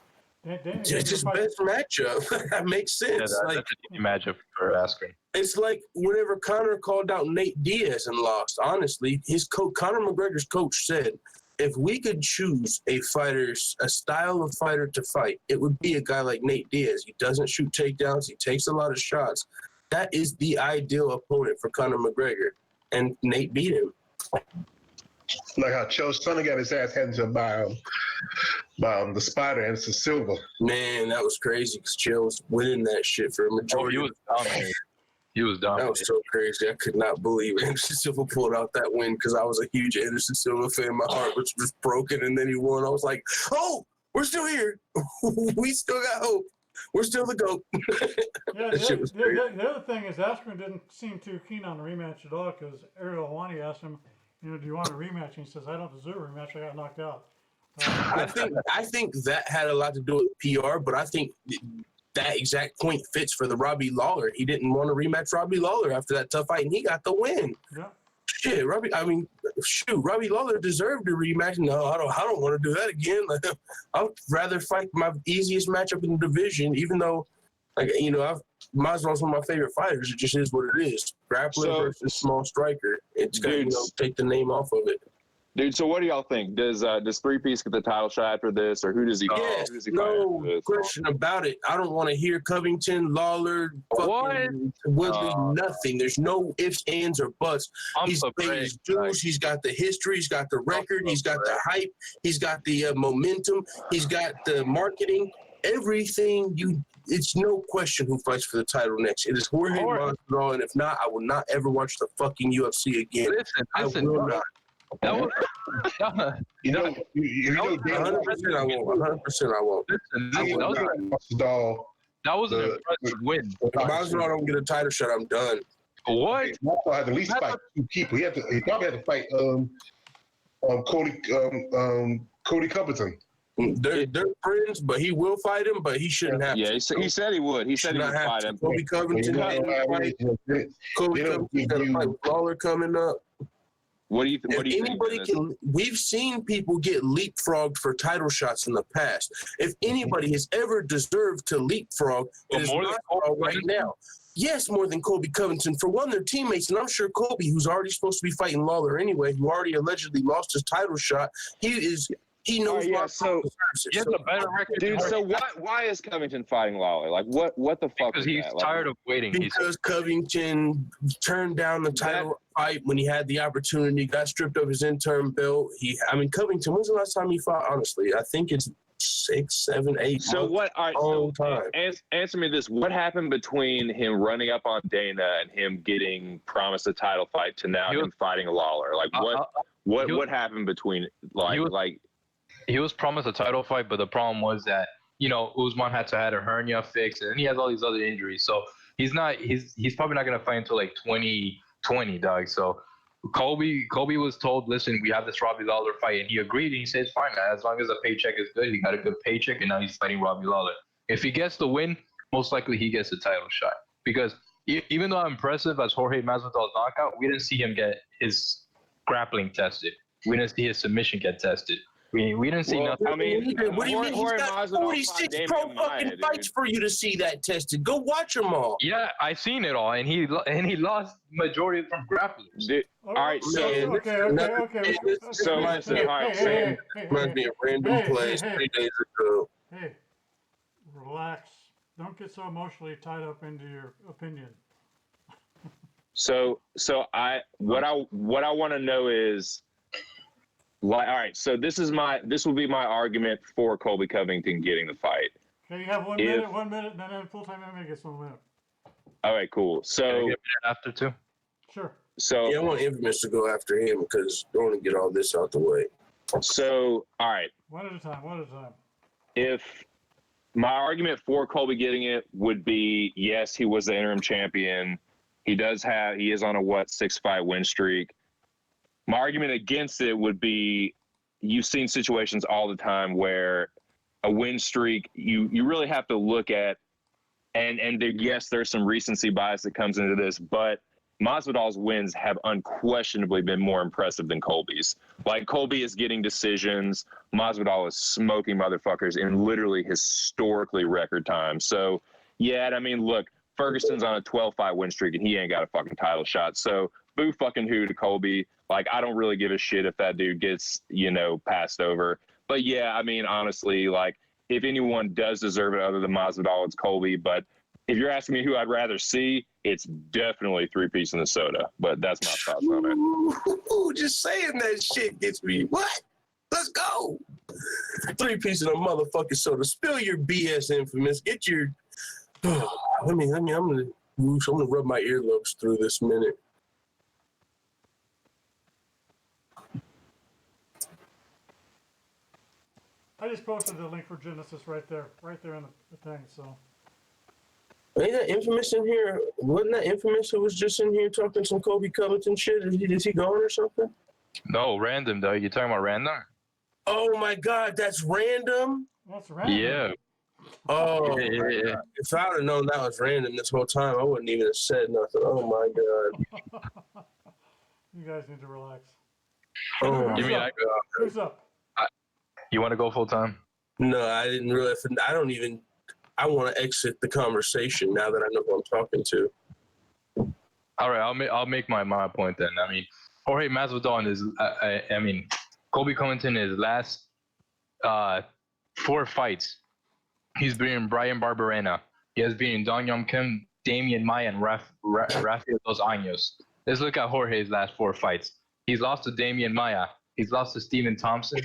It's his best matchup. That makes sense. Yeah, that's a matchup for Askren. It's like whenever Conor called out Nate Diaz and lost. Honestly, his coach, Conor McGregor's coach, said if we could choose a style of fighter to fight, it would be a guy like Nate Diaz. He doesn't shoot takedowns. He takes a lot of shots. That is the ideal opponent for Conor McGregor, and Nate beat him. Like how Chael Sonnen got his ass handed to him by the Spider, Anderson Silva. Man, that was crazy because Chael was winning that shit for a majority. He was dominating. He was That dominating. was so crazy. I could not believe Anderson Silva pulled out that win because I was a huge Anderson Silva fan. My heart was just broken, and then he won. I was like, oh, we're still here. We still got hope. We're still the GOAT. Yeah, That shit was crazy. the other thing is Askren didn't seem too keen on the rematch at all because Ariel Helwani asked him, do you want a rematch? And he says, I don't deserve a rematch. I got knocked out. I think that had a lot to do with PR, but I think that exact point fits for the Robbie Lawler. He didn't want to rematch Robbie Lawler after that tough fight, and he got the win. Yeah. Shit, Robbie Lawler deserved a rematch. No, I don't want to do that again. Like, I'd rather fight my easiest matchup in the division, even though, Masvidal's one of my favorite fighters. It just is what it is. Grappler versus small striker. It's got to take the name off of it. Dude, so what do y'all think? Does Three Piece get the title shot after this, or who does he? Yes, who does he no fight after this? question about it. I don't want to hear Covington, Lawler, fucking Woodley, nothing. There's no ifs, ands, or buts. He's paid his dues. He's got the history. He's got the record. He's got the hype. He's got the momentum. He's got the marketing. Everything it's no question who fights for the title next. It is Jorge Masvidal, and if not, I will not ever watch the fucking UFC again. Listen, I will not. That was, 100% I won't. That was an impressive win. If Masvidal don't get a title shot, I'm done. What? Masvidal had to at least fight two people. He probably had to fight Cody Covington. They're friends, but he will fight him, but he shouldn't have to. Yeah, he said he would. He said he would fight him. Kobe Covington got to fight Lawler coming up. What do you think? Anybody can. We've seen people get leapfrogged for title shots in the past. If anybody has ever deserved to leapfrog, it is Masvidal right now. Yes, more than Kobe Covington. For one, they're teammates, and I'm sure Kobe, who's already supposed to be fighting Lawler anyway, who already allegedly lost his title shot, he knows so he has a better record. Dude, so why is Covington fighting Lawler? Like, what the fuck? Because he's tired of waiting. Because Covington turned down the title fight when he had the opportunity, got stripped of his interim belt. Covington, when's the last time he fought, honestly? I think it's 6, 7, 8 So months. what? All right, long time. Answer me this. What happened between him running up on Dana and him getting promised a title fight to now him fighting Lawler? Like, what happened between, He was promised a title fight, but the problem was that, Usman had a hernia fix, and he has all these other injuries. So he's probably not going to fight until like 2020, dog. So Kobe was told, listen, we have this Robbie Lawler fight, and he agreed, and he says, fine, as long as the paycheck is good. He got a good paycheck, and now he's fighting Robbie Lawler. If he gets the win, most likely he gets the title shot. Because even though impressive as Jorge Masvidal's knockout, we didn't see him get his grappling tested. We didn't see his submission get tested. We didn't see nothing. I mean, what do you mean? He's got 46 pro fucking fights for you to see that tested. Go watch them all. Yeah, I seen it all, and he lost majority from grapplers. All right, so Okay. So listen, all right, Hey, Reminds me of random plays 3 days ago. Hey, relax. Don't get so emotionally tied up into your opinion. So what I want to know is, like, all right, so this will be my argument for Colby Covington getting the fight. Okay, you have 1 minute, and then full-time MMA gets 1 minute. All right, cool. So after two. Sure. So I want Infamous to go after him because I want to get all this out the way. So all right. One at a time. If my argument for Colby getting it would be, yes, he was the interim champion. He is on a 6-fight win streak. My argument against it would be, you've seen situations all the time where a win streak, you really have to look at, and yes, there's some recency bias that comes into this, but Masvidal's wins have unquestionably been more impressive than Colby's. Like, Colby is getting decisions. Masvidal is smoking motherfuckers in literally historically record time. So, yeah, I mean, look, Ferguson's on a 12-fight win streak, and he ain't got a fucking title shot. So, boo fucking who to Colby. Like, I don't really give a shit if that dude gets, passed over. But yeah, I mean, honestly, like, if anyone does deserve it other than Masvidal, it's Colby. But if you're asking me who I'd rather see, it's definitely 3-piece in the soda. But that's my thoughts on it. Ooh, just saying that shit gets me. What? Let's go. 3-piece in a motherfucking soda. Spill your BS, Infamous. Get your. I'm gonna rub my earlobes through this minute. I just posted the link for Genesis right there in the thing. So. Ain't that Infamous in here? Wasn't that Infamous who was just in here talking some Kobe Covington shit? Is he gone or something? No, Random, though. You talking about Random? Oh my God, that's Random? That's random. Yeah. Oh, Yeah. if I would have known that was Random this whole time, I wouldn't even have said nothing. Oh my God. You guys need to relax. Oh, You mean Who's up? you want to go full time? no, I didn't realize. I want to exit the conversation now that I know who I'm talking to. All right, I'll make my point then. I mean, Jorge Masvidal is Colby Covington his last 4 fights. He's beaten Brian Barberena. He has beaten Dong Yong Kim, Damian Maia, and Rafael Dos Anjos. Let's look at Jorge's last 4 fights. He's lost to Damian Maia. He's lost to Stephen Thompson.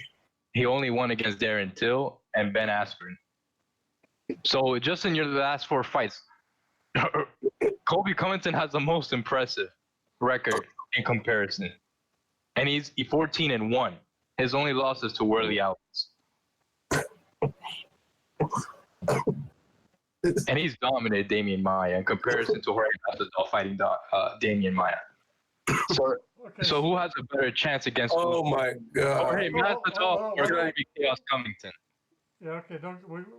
He only won against Darren Till and Ben Askren. So just in your last 4 fights, Colby Covington has the most impressive record in comparison. And he's 14-1. His only loss is to Worley Alves. And he's dominated Damian Maia in comparison to Jorge Masvidal fighting Damian Maia. So who has a better chance against Oh my God. Jorge Masvidal or Colby Chaos Covington? Yeah, okay.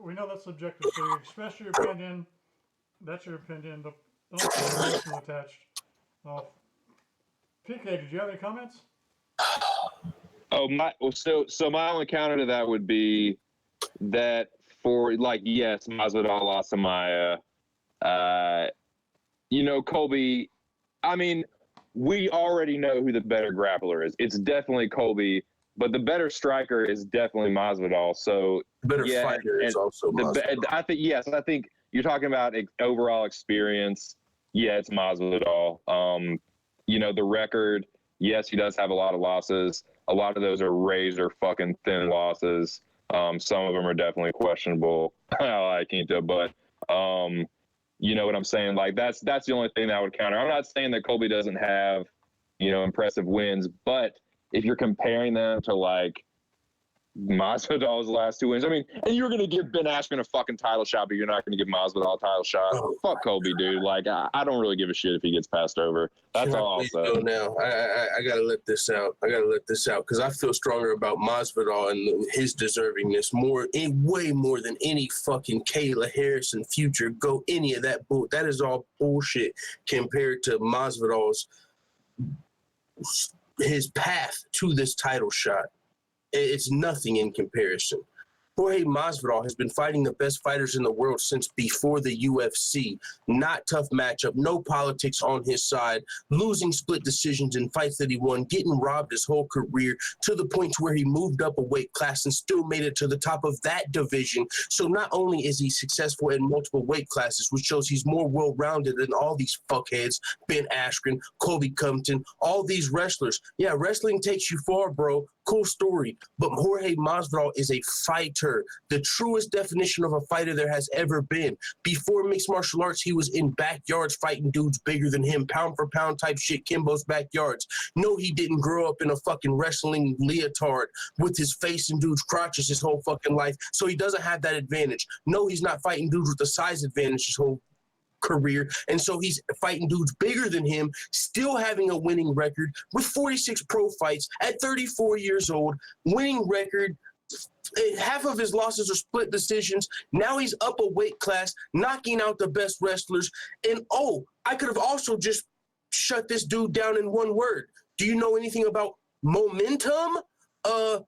We know that's subjective. So you express your opinion. That's your opinion. Don't feel emotional attached. PK, did you have any comments? Oh, my only counter to that would be that for, like, yes, Masvidal lost to Maia. Colby, I mean, we already know who the better grappler is. It's definitely Colby, but the better striker is definitely Masvidal. So The better fighter is also Masvidal. I think you're talking about overall experience. Yeah, it's Masvidal. The record, yes, he does have a lot of losses. A lot of those are razor fucking thin losses. Some of them are definitely questionable. I can't do, but you know what I'm saying? Like, that's the only thing that I would counter. I'm not saying that Colby doesn't have, impressive wins, but if you're comparing them to, like, Masvidal's last 2 wins, I mean, and you're going to give Ben Askren a fucking title shot, but you're not going to give Masvidal a title shot. Fuck Colby, dude. Like, I don't really give a shit if he gets passed over. That's all I'll say. Now, I got to let this out. Because I feel stronger about Masvidal and his deservingness way more than any fucking Kayla Harrison future go any of that bull. That is all bullshit compared to Masvidal's his path to this title shot. It's nothing in comparison. Jorge Masvidal has been fighting the best fighters in the world since before the UFC. Not tough matchup, no politics on his side, losing split decisions in fights that he won, getting robbed his whole career to the point where he moved up a weight class and still made it to the top of that division. So not only is he successful in multiple weight classes, which shows he's more well-rounded than all these fuckheads, Ben Askren, Colby Covington, all these wrestlers. Yeah, wrestling takes you far, bro. Cool story. But Jorge Masvidal is a fighter, the truest definition of a fighter there has ever been. Before mixed martial arts, he was in backyards fighting dudes bigger than him, pound for pound type shit, Kimbo's backyards. No, he didn't grow up in a fucking wrestling leotard with his face in dudes' crotches his whole fucking life, so he doesn't have that advantage. No, he's not fighting dudes with the size advantage his whole career, and so he's fighting dudes bigger than him, still having a winning record with 46 pro fights at 34 years old, winning record. Half of his losses are split decisions. Now he's up a weight class, knocking out the best wrestlers. And I could have also just shut this dude down in one word. Do you know anything about momentum? Colby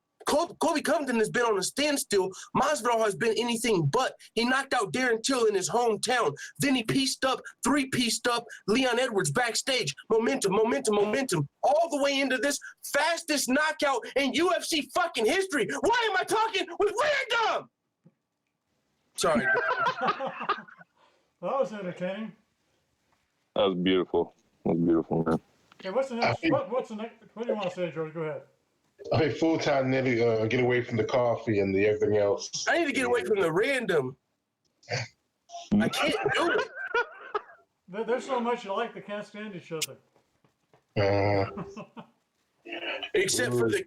Colby Covington has been on a standstill. Masvidal has been anything but. He knocked out Darren Till in his hometown. Then he three-pieced up Leon Edwards backstage. Momentum, all the way into this fastest knockout in UFC fucking history. Why am I talking with random? Sorry. That was entertaining. That was beautiful. Man. Okay, what's the next? What's the next? What do you want to say, George? Go ahead. I think full-time nearly get away from the coffee and the everything else. I need to get away from the random. I can't do it. There's so much you like, they can't stand each other. Except for the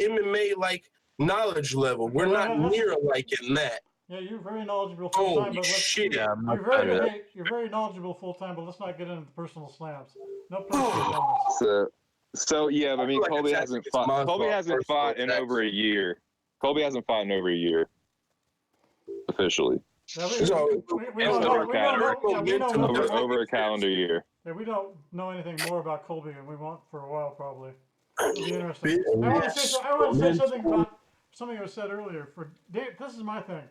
MMA like knowledge level. We're not near alike in that. Yeah, you're very knowledgeable full time. Holy shit! Yeah, You're very knowledgeable full time, but let's not get into the personal slams. No personal slams. So yeah, but I mean, like Colby hasn't fought. Colby hasn't fought in over a year. Colby hasn't fought in over a year, officially. We don't know. Over a calendar year. Yeah, we don't know anything more about Colby, and we won't for a while probably. It'll be interesting. I want to say something about something that was said earlier. This is my thing.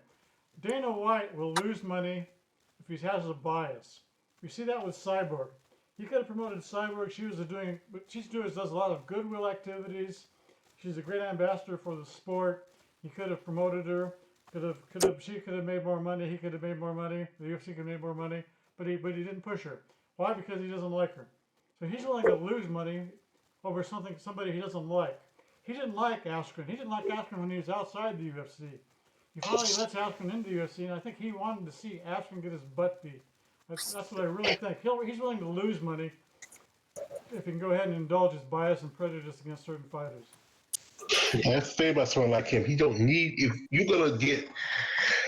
Dana White will lose money if he has a bias. We see that with Cyborg. He could have promoted Cyborg. What she's doing is does a lot of goodwill activities. She's a great ambassador for the sport. He could have promoted her. She could have made more money. He could have made more money. The UFC could have made more money. But he didn't push her. Why? Because he doesn't like her. So he's willing to lose money over somebody he doesn't like. He didn't like Askren. He didn't like Askren when he was outside the UFC. He finally lets Askren into the UFC, and I think he wanted to see Askren get his butt beat. That's what I really think. He's willing to lose money if he can go ahead and indulge his bias and prejudice against certain fighters. That's the thing about someone like him. He don't need, if you're going to get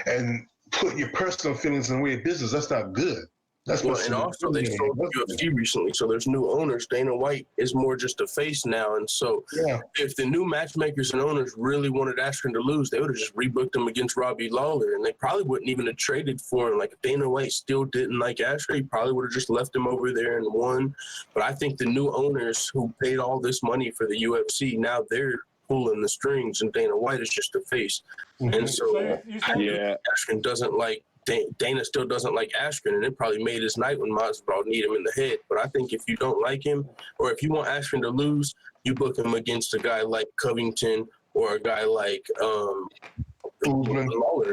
and put your personal feelings in the way of business, that's not good. That's and also they sold the UFC recently, so there's new owners. Dana White is more just a face now, and so if the new matchmakers and owners really wanted Askren to lose, they would have just rebooked him against Robbie Lawler, and they probably wouldn't even have traded for him. Like if Dana White still didn't like Askren, he probably would have just left him over there and won. But I think the new owners who paid all this money for the UFC, now they're pulling the strings, and Dana White is just a face. And so Askren doesn't like. Dana still doesn't like Askren, and it probably made his night when Masvidal need him in the head. But I think if you don't like him, or if you want Askren to lose, you book him against a guy like Covington or a guy like Lawler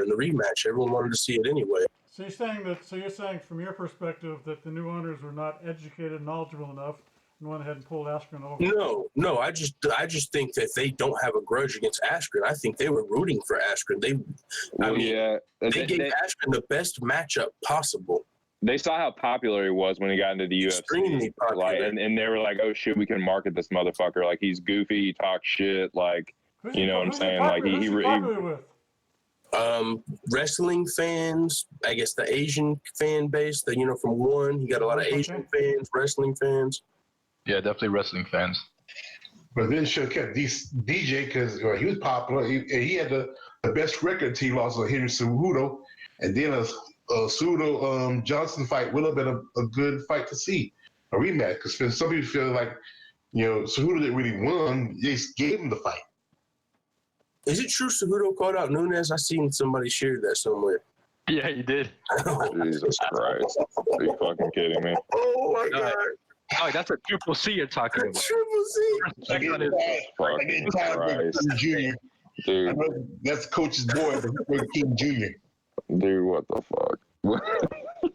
in the rematch. Everyone wanted to see it anyway. So you're saying from your perspective that the new owners were not educated, knowledgeable enough, and went ahead and pulled Askren over. No. I just think that they don't have a grudge against Askren. I think they were rooting for Askren. They gave Askren the best matchup possible. They saw how popular he was when he got into the UFC. Extremely popular. And they were like, "Oh shit, we can market this motherfucker. Like he's goofy, he talks shit. Like you know what I'm saying? Like he popular with? Wrestling fans, I guess the Asian fan base. From one, he got a lot of Asian fans, wrestling fans. Yeah, definitely wrestling fans. But then should have kept DJ because he was popular. He had the best record until he lost to Henry Cejudo. And then a Cejudo Johnson fight would have been a good fight to see, a rematch. Because some people feel like, Cejudo didn't really win. They just gave him the fight. Is it true Cejudo called out Nunes? I seen somebody share that somewhere. Yeah, you did. Jesus Christ. Are you fucking kidding me? Oh, my God. Oh, that's a triple C you're talking about. Triple C. Fucking Christ. Junior. Dude. That's Coach's boy, but King Junior. Dude, what the fuck?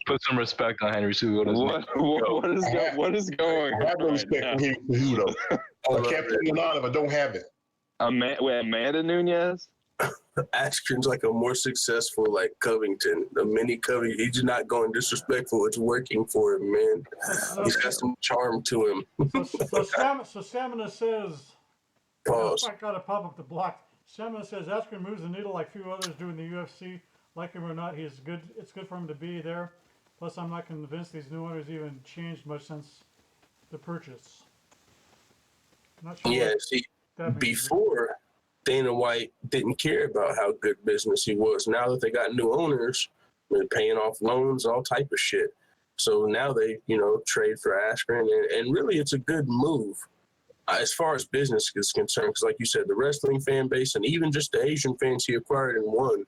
Put some respect on Henry Cejudo. What is going on? I have no respect for Henry Cejudo. I can't put it on if I don't have it. Amanda Nunes? Askren's like a more successful like Covington, the mini Covington. He's not going disrespectful. It's working for him, man. He's got some charm to him. So Stamina says, Pause. I gotta pop up the block. Stamina says Askren moves the needle like few others do in the UFC. Like him or not, he is good. It's good for him to be there. Plus, I'm not convinced these new owners even changed much since the purchase. Not sure. Yeah, see, before Dana White didn't care about how good business he was. Now that they got new owners, they're paying off loans, all type of shit. So now they, trade for Askren, and really it's a good move. as far as business is concerned, because like you said, the wrestling fan base and even just the Asian fans he acquired and won,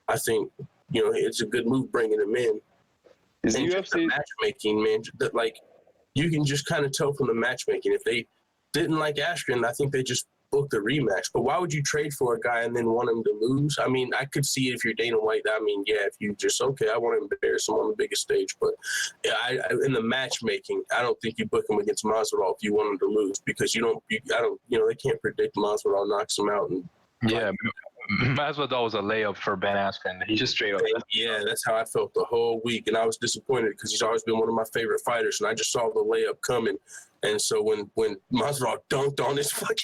I think, it's a good move bringing him in. Is And just the UFC? matchmaking, man, that like you can just kind of tell from the matchmaking. If they didn't like Askren, I think they just booked a rematch. But why would you trade for a guy and then want him to lose? I mean, I could see it if you're Dana White. I mean, yeah, if you just, okay, I want to embarrass him on the biggest stage. But yeah, in the matchmaking, I don't think you book him against Masvidal if you want him to lose, because they can't predict Masvidal knocks him out. And Yeah, Masvidal was a layup for Ben Askren. He just straight up. yeah, that's how I felt the whole week. And I was disappointed because he's always been one of my favorite fighters. And I just saw the layup coming. And so when Masvidal dunked on his fucking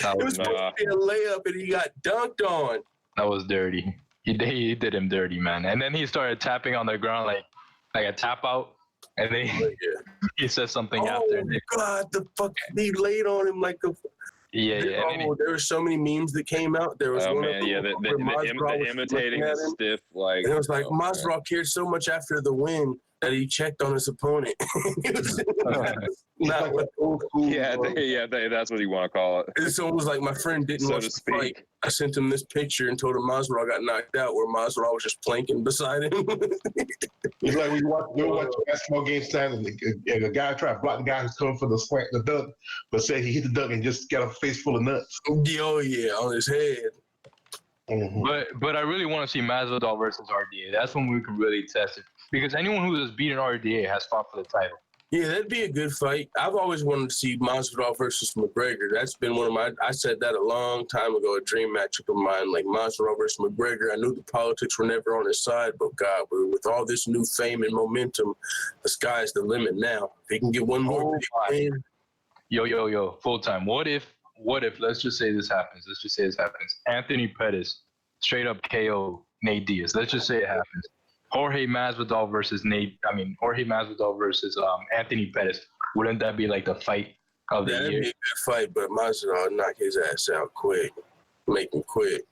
it was supposed to be a layup and he got dunked on. That was dirty. He did him dirty, man. And then he started tapping on the ground like a tap out. And then he said something after. Oh, God, the fuck, he laid on him like a... Yeah. There were so many memes that came out. There was one man, of them where Masvidal was imitating looking at the him, stiff, like. and it was like, Masvidal cared so much after the win that he checked on his opponent. Not like old school. That's what you want to call it. It's almost like my friend didn't So watch to the speak. fight. I sent him this picture and told him Masvidal got knocked out, where Masvidal was just planking beside him. It's like we watch basketball games time, and the guy tried to block the guy who's coming for the dunk, but said he hit the dunk and just got a face full of nuts. Oh yeah, on his head. Mm-hmm. But I really want to see Masvidal versus RDA. That's when we can really test it. Because anyone who has beaten RDA has fought for the title. Yeah, that'd be a good fight. I've always wanted to see Masvidal versus McGregor. That's been one of my, I said that a long time ago, a dream matchup of mine, like Masvidal versus McGregor. I knew the politics were never on his side, but God, with all this new fame and momentum, the sky's the limit now. If he can get one more big win. Yo, full time. What if, let's just say this happens. Anthony Pettis straight up KO Nate Diaz. Let's just say it happens. Jorge Masvidal versus Anthony Pettis. Wouldn't that be like the fight of the That'd year? be a good fight, but Masvidal knock his ass out quick. Make him quit.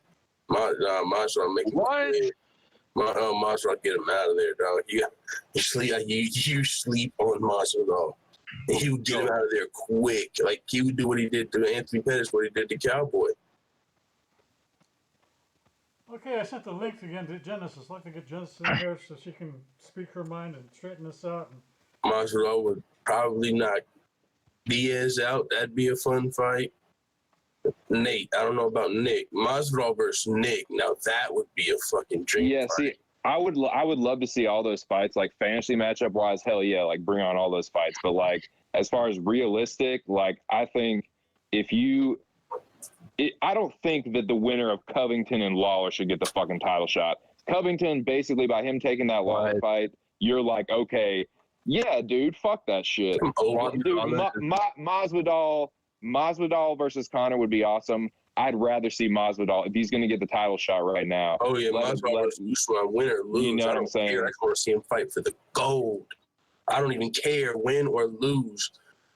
Masvidal make him quit. Masvidal get him out of there, dog. You sleep on Masvidal. And he would get him out of there quick. Like, he would do what he did to Anthony Pettis, what he did to Cowboy. Okay, I sent the link again to Genesis. I'd like to get Genesis in here so she can speak her mind and straighten this out. Masvidal would probably knock Diaz out. That'd be a fun fight. Nate, I don't know about Nick. Masvidal versus Nick. Now that would be a fucking dream. Yeah, fight. see, I would love to see all those fights, like fantasy matchup wise. Hell yeah, like bring on all those fights. But like as far as realistic, like I think I don't think that the winner of Covington and Lawler should get the fucking title shot. Covington, basically, by him taking that Lawler fight, you're like, okay, yeah, dude, fuck that shit. Dude, Masvidal versus Conor would be awesome. I'd rather see Masvidal if he's going to get the title shot right now. Oh yeah, Masvidal versus Usman, win or lose. You know what I'm saying? I just want to see him fight for the gold. I don't even care, win or lose.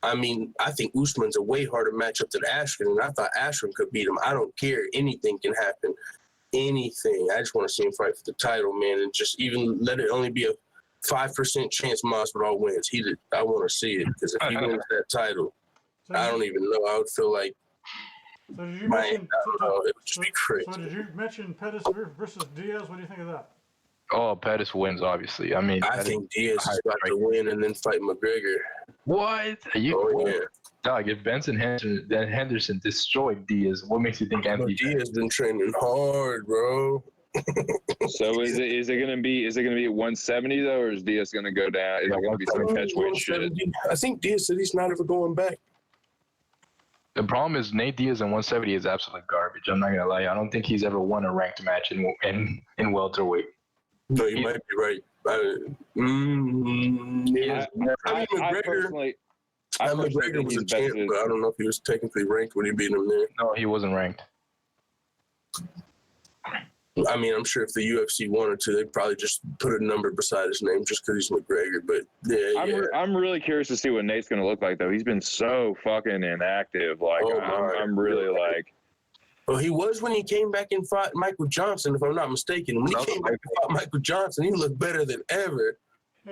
I mean, I think Usman's a way harder matchup than Askren, and I thought Askren could beat him. I don't care. Anything can happen. Anything. I just want to see him fight for the title, man, and just even let it only be a 5% chance Masvidal wins. I want to see it, because if he wins that title, I don't even know. I would feel like So did you mention, it would just be crazy. So did you mention Pettis versus Diaz? What do you think of that? Oh, Pettis wins, obviously. I mean, I think Diaz is about to win and then fight McGregor. What? Are you? Oh, yeah. Dog, if Henderson destroyed Diaz, what makes you think Anthony? Diaz been training hard, bro. So is it gonna be at 170 though, or is Diaz gonna go down? Is it gonna be some catchweight shit? I think Diaz said he's not ever going back. The problem is Nate Diaz in 170 is absolute garbage. I'm not gonna lie. I don't think he's ever won a ranked match in welterweight. No, you might be right. McGregor McGregor was a champ, but I don't know if he was technically ranked when he beat him there. No, he wasn't ranked. I mean, I'm sure if the UFC wanted to, they'd probably just put a number beside his name just because he's McGregor. But yeah, I'm really curious to see what Nate's gonna look like though. He's been so fucking inactive. Like I'm really like. Well, he was when he came back and fought Michael Johnson, if I'm not mistaken. When he came back and fought Michael Johnson, he looked better than ever.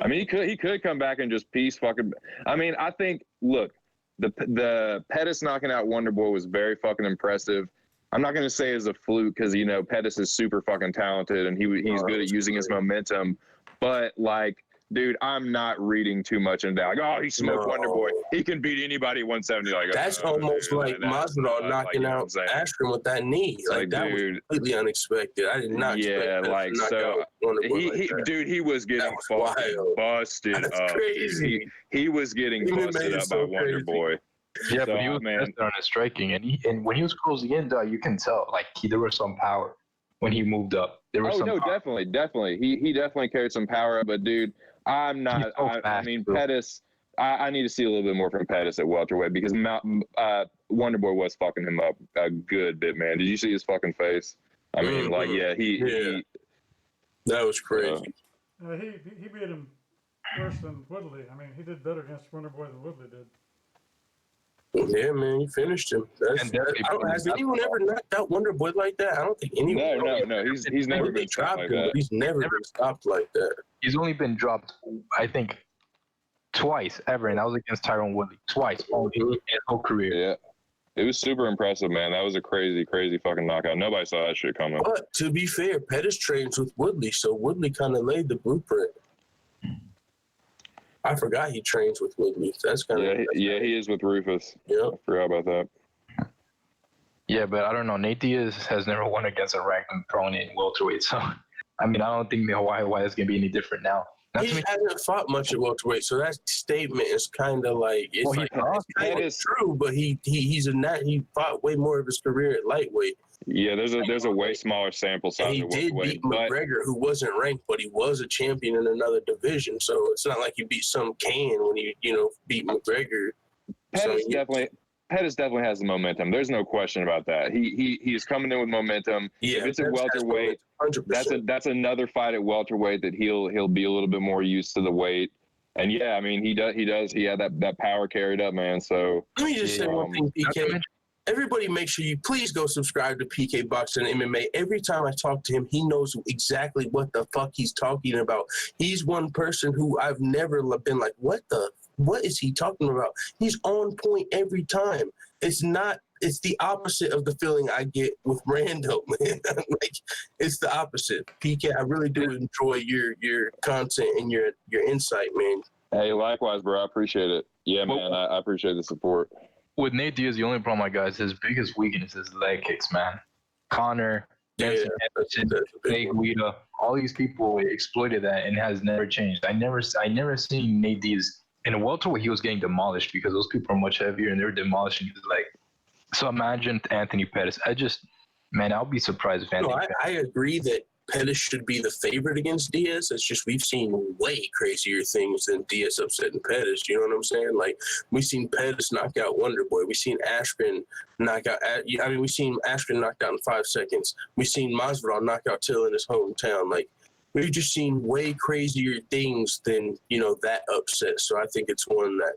I mean, he could come back and just piece fucking. I mean, I think look, the Pettis knocking out Wonder Boy was very fucking impressive. I'm not going to say it's a fluke because, you know, Pettis is super fucking talented and he's good at using his momentum. But, like, dude, I'm not reading too much into that. Like, oh, he smoked Wonder Boy. He can beat anybody at 170. Like, that's almost like Masvidal knocking out Askren with that knee. Like, that dude, was completely unexpected. I did not expect that. Like, so dude, he was getting fucking busted That's up. crazy. He was getting busted up by Wonder Boy. Yeah, So, but he was man, on his striking, and when he was closing in, you can tell like there was some power when he moved up. There was some power. definitely. He definitely carried some power, but dude, I'm not. So I fast, mean, bro. Pettis. I need to see a little bit more from Pettis at welterweight because Wonder Boy was fucking him up a good bit, man. Did you see his fucking face? I mean, like, yeah, he that was crazy. He beat him worse than Woodley. I mean, he did better against Wonder Boy than Woodley did. Yeah, man, he finished him. Has anyone ever knocked out Wonder Boy like that? I don't think anyone. No. He's never been stopped like that. But he's never been stopped like that. He's only been dropped, I think, twice ever, and that was against Tyron Woodley. Twice only in his whole career. Yeah. It was super impressive, man. That was a crazy, crazy fucking knockout. Nobody saw that shit coming. But to be fair, Pettis trains with Woodley, so Woodley kind of laid the blueprint. I forgot he trains with Woodley. That's kind of he is with Rufus. Yeah, I forgot about that. Yeah, but I don't know. Nate Diaz has never won against a ranked opponent in welterweight, so I mean, I don't think why it's gonna be any different now. He hasn't fought much at welterweight, so that statement is kind of like it's kind of true. But he fought way more of his career at lightweight. Yeah, there's a way smaller sample size. And he did beat McGregor, who wasn't ranked, but he was a champion in another division. So it's not like he beat some can when he beat McGregor. Pettis definitely has the momentum. There's no question about that. He's coming in with momentum. Yeah, if it's a welterweight, 100%. that's another fight at welterweight that he'll be a little bit more used to the weight. And yeah, I mean he had that power carried up, man. So let me just say one thing, PK. Everybody make sure you please go subscribe to PK Boxing and MMA. Every time I talk to him, he knows exactly what the fuck he's talking about. He's one person who I've never been like, what is he talking about? He's on point every time. It's the opposite of the feeling I get with Rando, man. Like, it's the opposite. PK, I really do enjoy your content and your insight, man. Hey, likewise, bro. I appreciate it. Yeah, man. I appreciate the support. With Nate Diaz, the only problem I got is his biggest weakness is leg kicks, man. Connor, Benson, Big Guida, all these people exploited that and has never changed. I never seen Nate Diaz in a welterweight. He was getting demolished because those people are much heavier and they're demolishing his leg. So imagine Anthony Pettis. I'll be surprised if Anthony. I agree that Pettis should be the favorite against Diaz. It's just we've seen way crazier things than Diaz upsetting Pettis. You know what I'm saying? Like, we've seen Pettis knock out Wonder Boy. We've seen Askren knock out. We've seen Askren knocked out in 5 seconds. We've seen Masvidal knock out Till in his hometown. Like, we've just seen way crazier things than that upset. So I think it's one that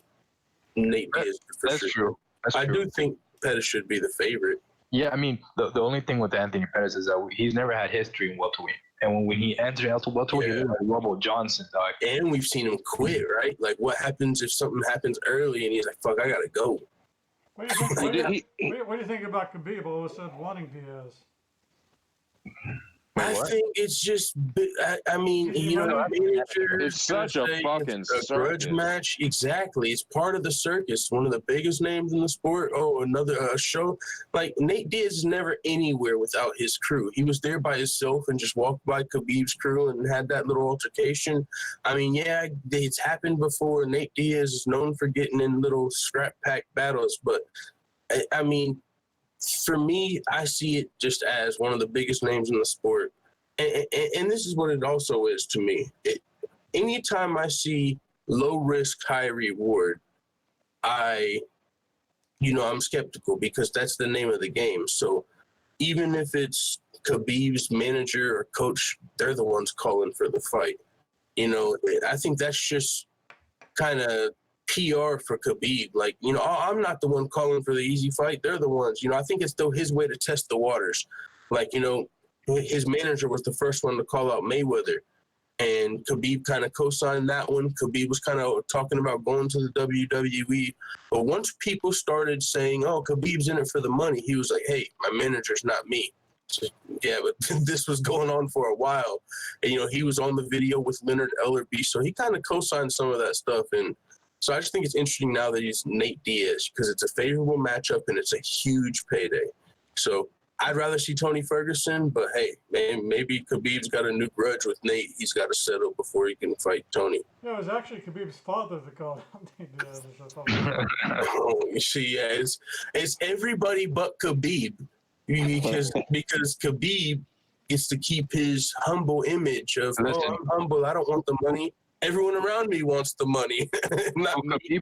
Nate Diaz for that's sure. True. That's I true. do think Pettis should be the favorite. Yeah, I mean, the only thing with Anthony Pettis is that he's never had history in welterweight. And when he entered into welterweight, he was like Robo Johnson, dog. And we've seen him quit, right? Like, what happens if something happens early and he's like, fuck, I got to go. What do you think about Khabib all of a sudden wanting Diaz? I think it's just, it's such a fucking grudge match. Exactly. It's part of the circus. One of the biggest names in the sport. Oh, another show. Like, Nate Diaz is never anywhere without his crew. He was there by himself and just walked by Khabib's crew and had that little altercation. I mean, yeah, it's happened before. Nate Diaz is known for getting in little scrap pack battles, but I mean, for me, I see it just as one of the biggest names in the sport. And this is what it also is to me. Anytime I see low risk, high reward, I'm skeptical because that's the name of the game. So even if it's Khabib's manager or coach, they're the ones calling for the fight. I think that's just kind of PR for Khabib. Like, I'm not the one calling for the easy fight. They're the ones. I think it's still his way to test the waters. Like, his manager was the first one to call out Mayweather. And Khabib kind of co-signed that one. Khabib was kind of talking about going to the WWE. But once people started saying, oh, Khabib's in it for the money, he was like, hey, my manager's not me. So, yeah, but this was going on for a while. And, he was on the video with Leonard Ellerby. So he kind of co-signed some of that stuff. And so I just think it's interesting now that he's Nate Diaz because it's a favorable matchup and it's a huge payday. So I'd rather see Tony Ferguson, but hey, maybe Khabib's got a new grudge with Nate. He's got to settle before he can fight Tony. Yeah, it was actually Khabib's father that called him. You see, yeah, it's everybody but Khabib because Khabib gets to keep his humble image of, I'm humble, I don't want the money. Everyone around me wants the money. Not me.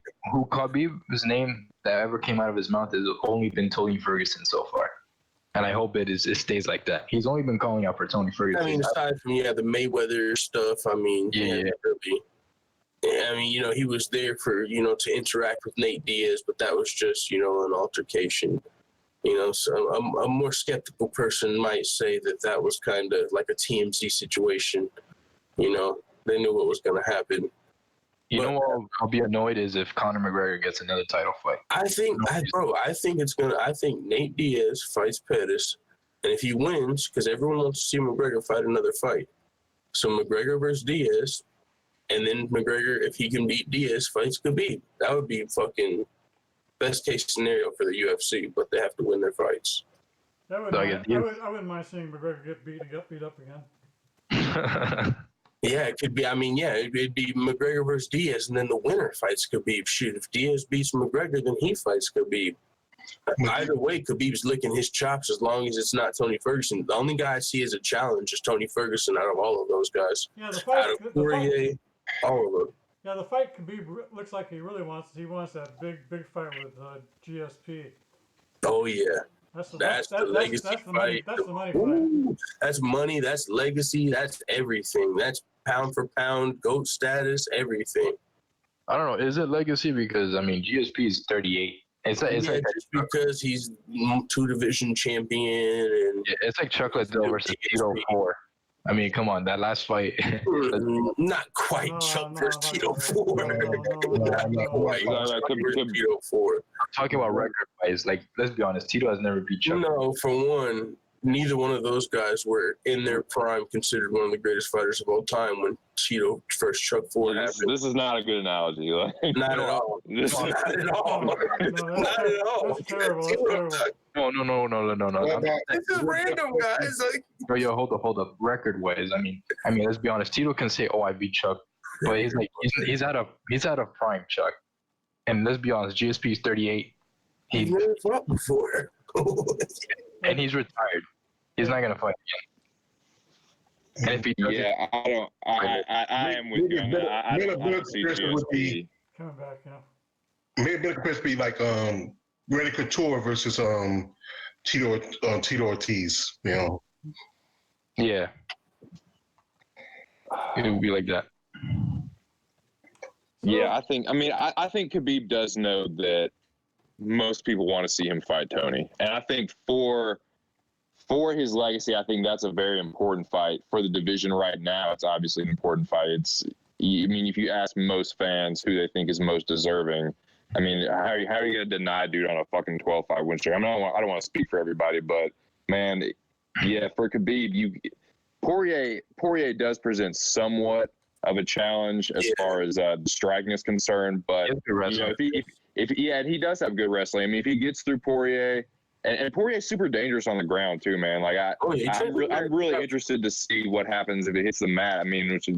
Khabib's name that ever came out of his mouth has only been Tony Ferguson so far. And I hope it stays like that. He's only been calling out for Tony Ferguson. I mean, aside from the Mayweather stuff, he was there for to interact with Nate Diaz, but that was just an altercation. So a more skeptical person might say that was kind of like a TMZ situation. They knew what was going to happen. What I'll be annoyed is if Conor McGregor gets another title fight. I think Nate Diaz fights Pettis, and if he wins, because everyone wants to see McGregor fight another fight, so McGregor versus Diaz, and then McGregor, if he can beat Diaz, fights Khabib. That would be fucking best case scenario for the UFC, but they have to win their fights. I wouldn't mind seeing McGregor get beat up again. Yeah, it could be. It'd be McGregor versus Diaz, and then the winner fights Khabib. Shoot, if Diaz beats McGregor, then he fights Khabib. Either way, Khabib's licking his chops as long as it's not Tony Ferguson. The only guy I see as a challenge is Tony Ferguson out of all of those guys. Yeah, the fight. Out of Poirier, all of them. Yeah, the fight Khabib looks like he really wants. He wants that big fight with GSP. Oh yeah. That's the legacy fight. That's the money fight. That's money. That's legacy. That's everything. That's pound for pound, GOAT status, everything. I don't know. Is it legacy? Because, GSP is 38. It's like just because he's 2-division champion. And it's like Chuck Liddell versus Tito 4. Come on. That last fight. Not quite Chuck versus Tito 4. Not quite Tito 4. I'm talking about record-wise. Like, let's be honest. Tito has never beat Chuck. No, for one, neither one of those guys were in their prime considered one of the greatest fighters of all time when Tito first Chuck Ford happened. This is not a good analogy. Not at all. Not at all. Not at all. That's terrible. No. This is random, guys. Yo, hold up. Record-wise, let's be honest. Tito can say, "Oh, I beat Chuck," but he's out of prime Chuck. And let's be honest, GSP is 38. He's never fought before. And he's retired. He's not gonna fight again. And if he does I am with you on that. I don't see GSP coming back. Yeah. Maybe it could be like Randy Couture versus Tito Ortiz. Yeah. It would be like that. Yeah, I think Khabib does know that most people want to see him fight Tony. And I think for his legacy, I think that's a very important fight. For the division right now, it's obviously an important fight. If you ask most fans who they think is most deserving, how are you going to deny dude on a fucking 12-5 win streak? I don't want to speak for everybody, but, man, yeah, for Khabib, Poirier does present somewhat of a challenge as far as the striking is concerned, but he does have good wrestling. If he gets through Poirier, and Poirier's super dangerous on the ground too, man. I'm really interested to see what happens if it hits the mat. Which it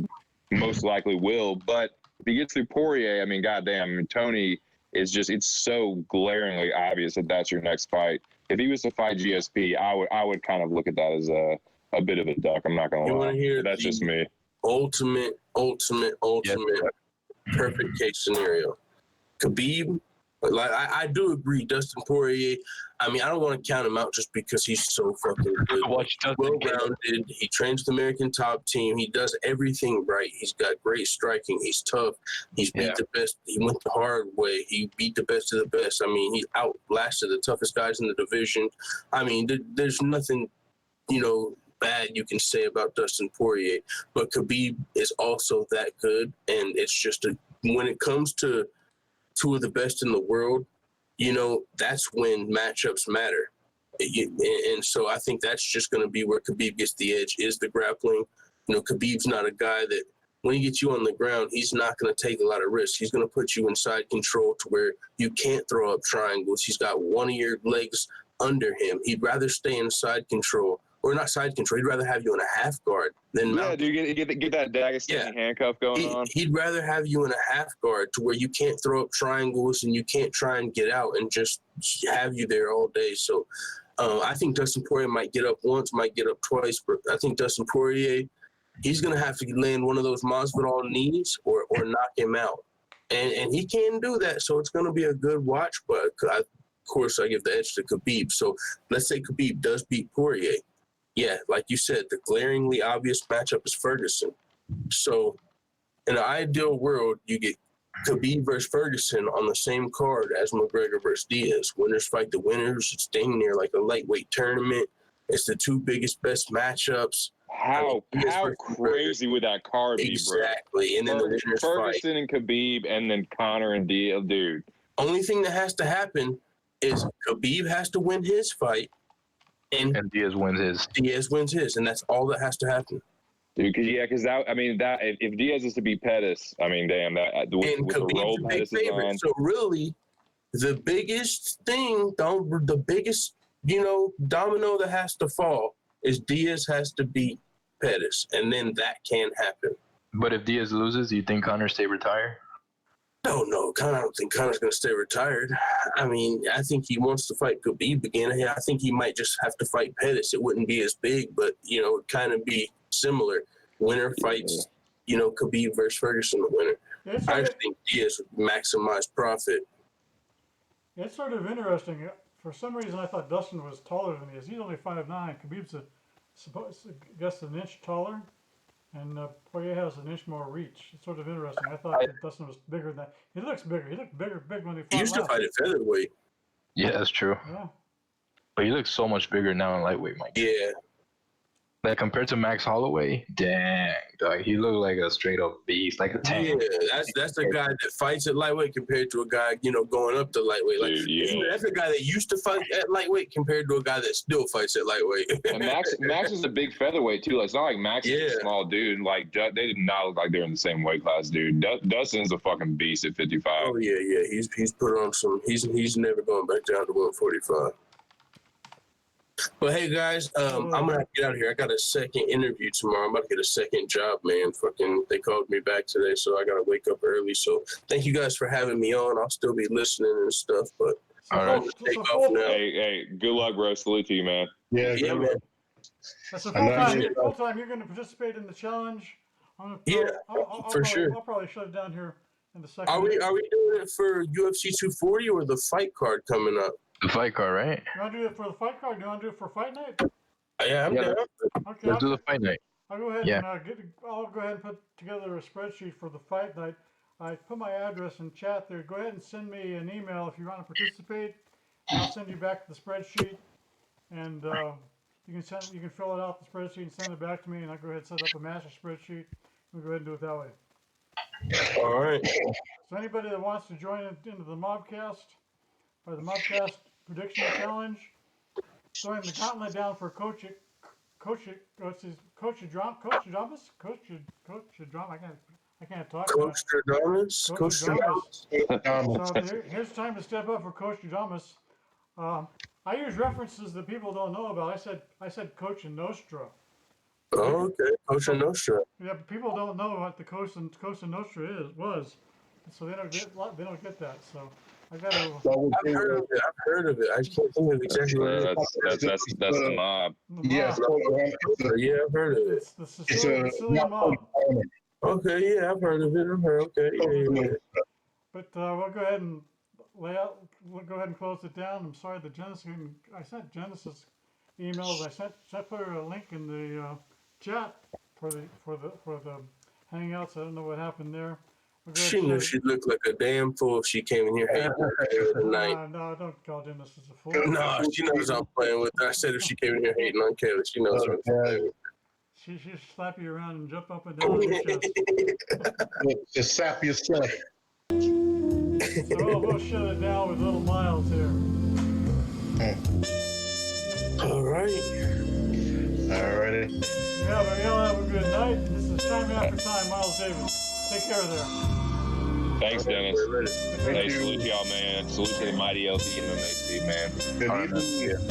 most likely will. But if he gets through Poirier, goddamn, Tony is it's so glaringly obvious that that's your next fight. If he was to fight GSP, I would kind of look at that as a bit of a duck. I'm not gonna lie. That's just me. Ultimate, perfect case scenario. Khabib, I do agree, Dustin Poirier. I don't want to count him out just because he's so fucking good. Well-rounded. He trains the American top team. He does everything right. He's got great striking. He's tough. He's beat the best. He went the hard way. He beat the best of the best. He outlasted the toughest guys in the division. There's nothing, bad you can say about Dustin Poirier, but Khabib is also that good, and it's just when it comes to two of the best in the world, you know, that's when matchups matter. And so I think that's just going to be where Khabib gets the edge, is the grappling. You know, Khabib's not a guy that when he gets you on the ground, he's not going to take a lot of risks. He's going to put you inside control to where you can't throw up triangles. He's got one of your legs under him. He'd rather stay in side control, or not side control. He'd rather have you in a half guard than mount. Dude, get that Dagestani handcuff going on. He'd rather have you in a half guard to where you can't throw up triangles and you can't try and get out, and just have you there all day. So I think Dustin Poirier might get up once, might get up twice, but I think Dustin Poirier, he's going to have to land one of those Masvidal knees or knock him out. And he can do that, so it's going to be a good watch, but of course I give the edge to Khabib. So let's say Khabib does beat Poirier. Yeah, like you said, the glaringly obvious matchup is Ferguson. So in an ideal world, you get Khabib versus Ferguson on the same card as McGregor versus Diaz. Winners fight the winners. It's dang near like a lightweight tournament. It's the two biggest, best matchups. How crazy would that card be, bro? Exactly. And then the winners Ferguson fight. and Khabib, and then Conor and Diaz, dude. Only thing that has to happen is Khabib has to win his fight, and Diaz wins his. Diaz wins his, and that's all that has to happen. Dude, because that, I mean, that if Diaz is to beat Pettis, I mean, damn, that with the role Pettis is on. So really, the biggest thing, the biggest, you know, domino that has to fall is Diaz has to beat Pettis, and then that can happen. But if Diaz loses, you think Conor stay retired? No, I don't think Conor's going to stay retired. I mean, I think he wants to fight Khabib again. I think he might just have to fight Pettis. It wouldn't be as big, but, you know, kind of be similar. Winner fights, you know, Khabib versus Ferguson, the winner. I just think Diaz would maximize profit. It's sort of interesting. For some reason, I thought Dustin was taller than he is. He's only 5'9". Khabib's I guess an inch taller, and Poirier has an inch more reach. It's sort of interesting. I thought that Dustin was bigger than that. He looks bigger. He looked big when he fought. He used to fight at featherweight. Yeah, that's true. Yeah. But he looks so much bigger now in lightweight, Mike. Yeah. Like compared to Max Holloway, dang, dog, he looked like a straight up beast, like a tank. Yeah, that's the guy that fights at lightweight compared to a guy, you know, going up to lightweight. Like, that's a guy that used to fight at lightweight compared to a guy that still fights at lightweight. And Max is a big featherweight too. Like, it's not like Max is a small dude. Like, they did not look like they're in the same weight class, dude. Dustin's a fucking beast at 55. Oh yeah. He's put on some. He's never going back down to 145. But hey guys, I'm gonna have to get out of here. I got a second interview tomorrow. I'm about to get a second job, man. They called me back today, so I gotta wake up early. So thank you guys for having me on. I'll still be listening and stuff, but all right. take off now. Hey, good luck, bro. Salute to you, man. Yeah, man. That's a full time. You're gonna participate in the challenge. For sure. I'll probably shut it down here in the second. Are we doing it for UFC 240 or the fight card coming up? The fight card, right? You want to do it for the fight card? Do you want to do it for fight night? Yeah, I'm down. Okay, Let's do the fight night. I'll go ahead and I'll go ahead and put together a spreadsheet for the fight night. I put my address in chat there. Go ahead and send me an email if you want to participate. I'll send you back the spreadsheet, and you can fill it out the spreadsheet and send it back to me, and I'll go ahead and set up a master spreadsheet. We'll go ahead and do it that way. All right. So anybody that wants to join into the Mobcast, or the Mobcast prediction challenge, throwing the gauntlet down for Coach Adamas. I can't talk. Coach Adamas. Coach Adamas. So here's time to step up for Coach Adamas. I use references that people don't know about. I said Coach Nostra. Oh, okay, Coach Nostra. Yeah, but people don't know what the Coach Nostra was, so they don't get that. So I got to. I've heard of it. I just can't think of exactly what it is. That's the mob. Yes. Yeah, I've heard of it. It's the Sicilian mob. Okay, yeah, I've heard of it. Okay, yeah. But we'll go ahead and We'll go ahead and close it down. I'm sorry the Genesis. I sent Genesis emails. I put her a link in the chat for the Hangouts. I don't know what happened there. She knew she looked like a damn fool if she came in here hating on Kayla tonight. No, don't call Dennis as a fool. No, she knows I'm playing with her. I said if she came in here hating on Kayla, she knows I'm playing with She slap you around and jump up and down on your chest. Just sap yourself. So we'll shut it down with little Miles here. All right. Alrighty. Yeah, but y'all have a good night. This is Time After Time, Miles Davis. Take care there. Thanks, Dennis. Thank Hey, you. salute to y'all, man. Salute to the mighty LD and the man. Good All right, evening. man.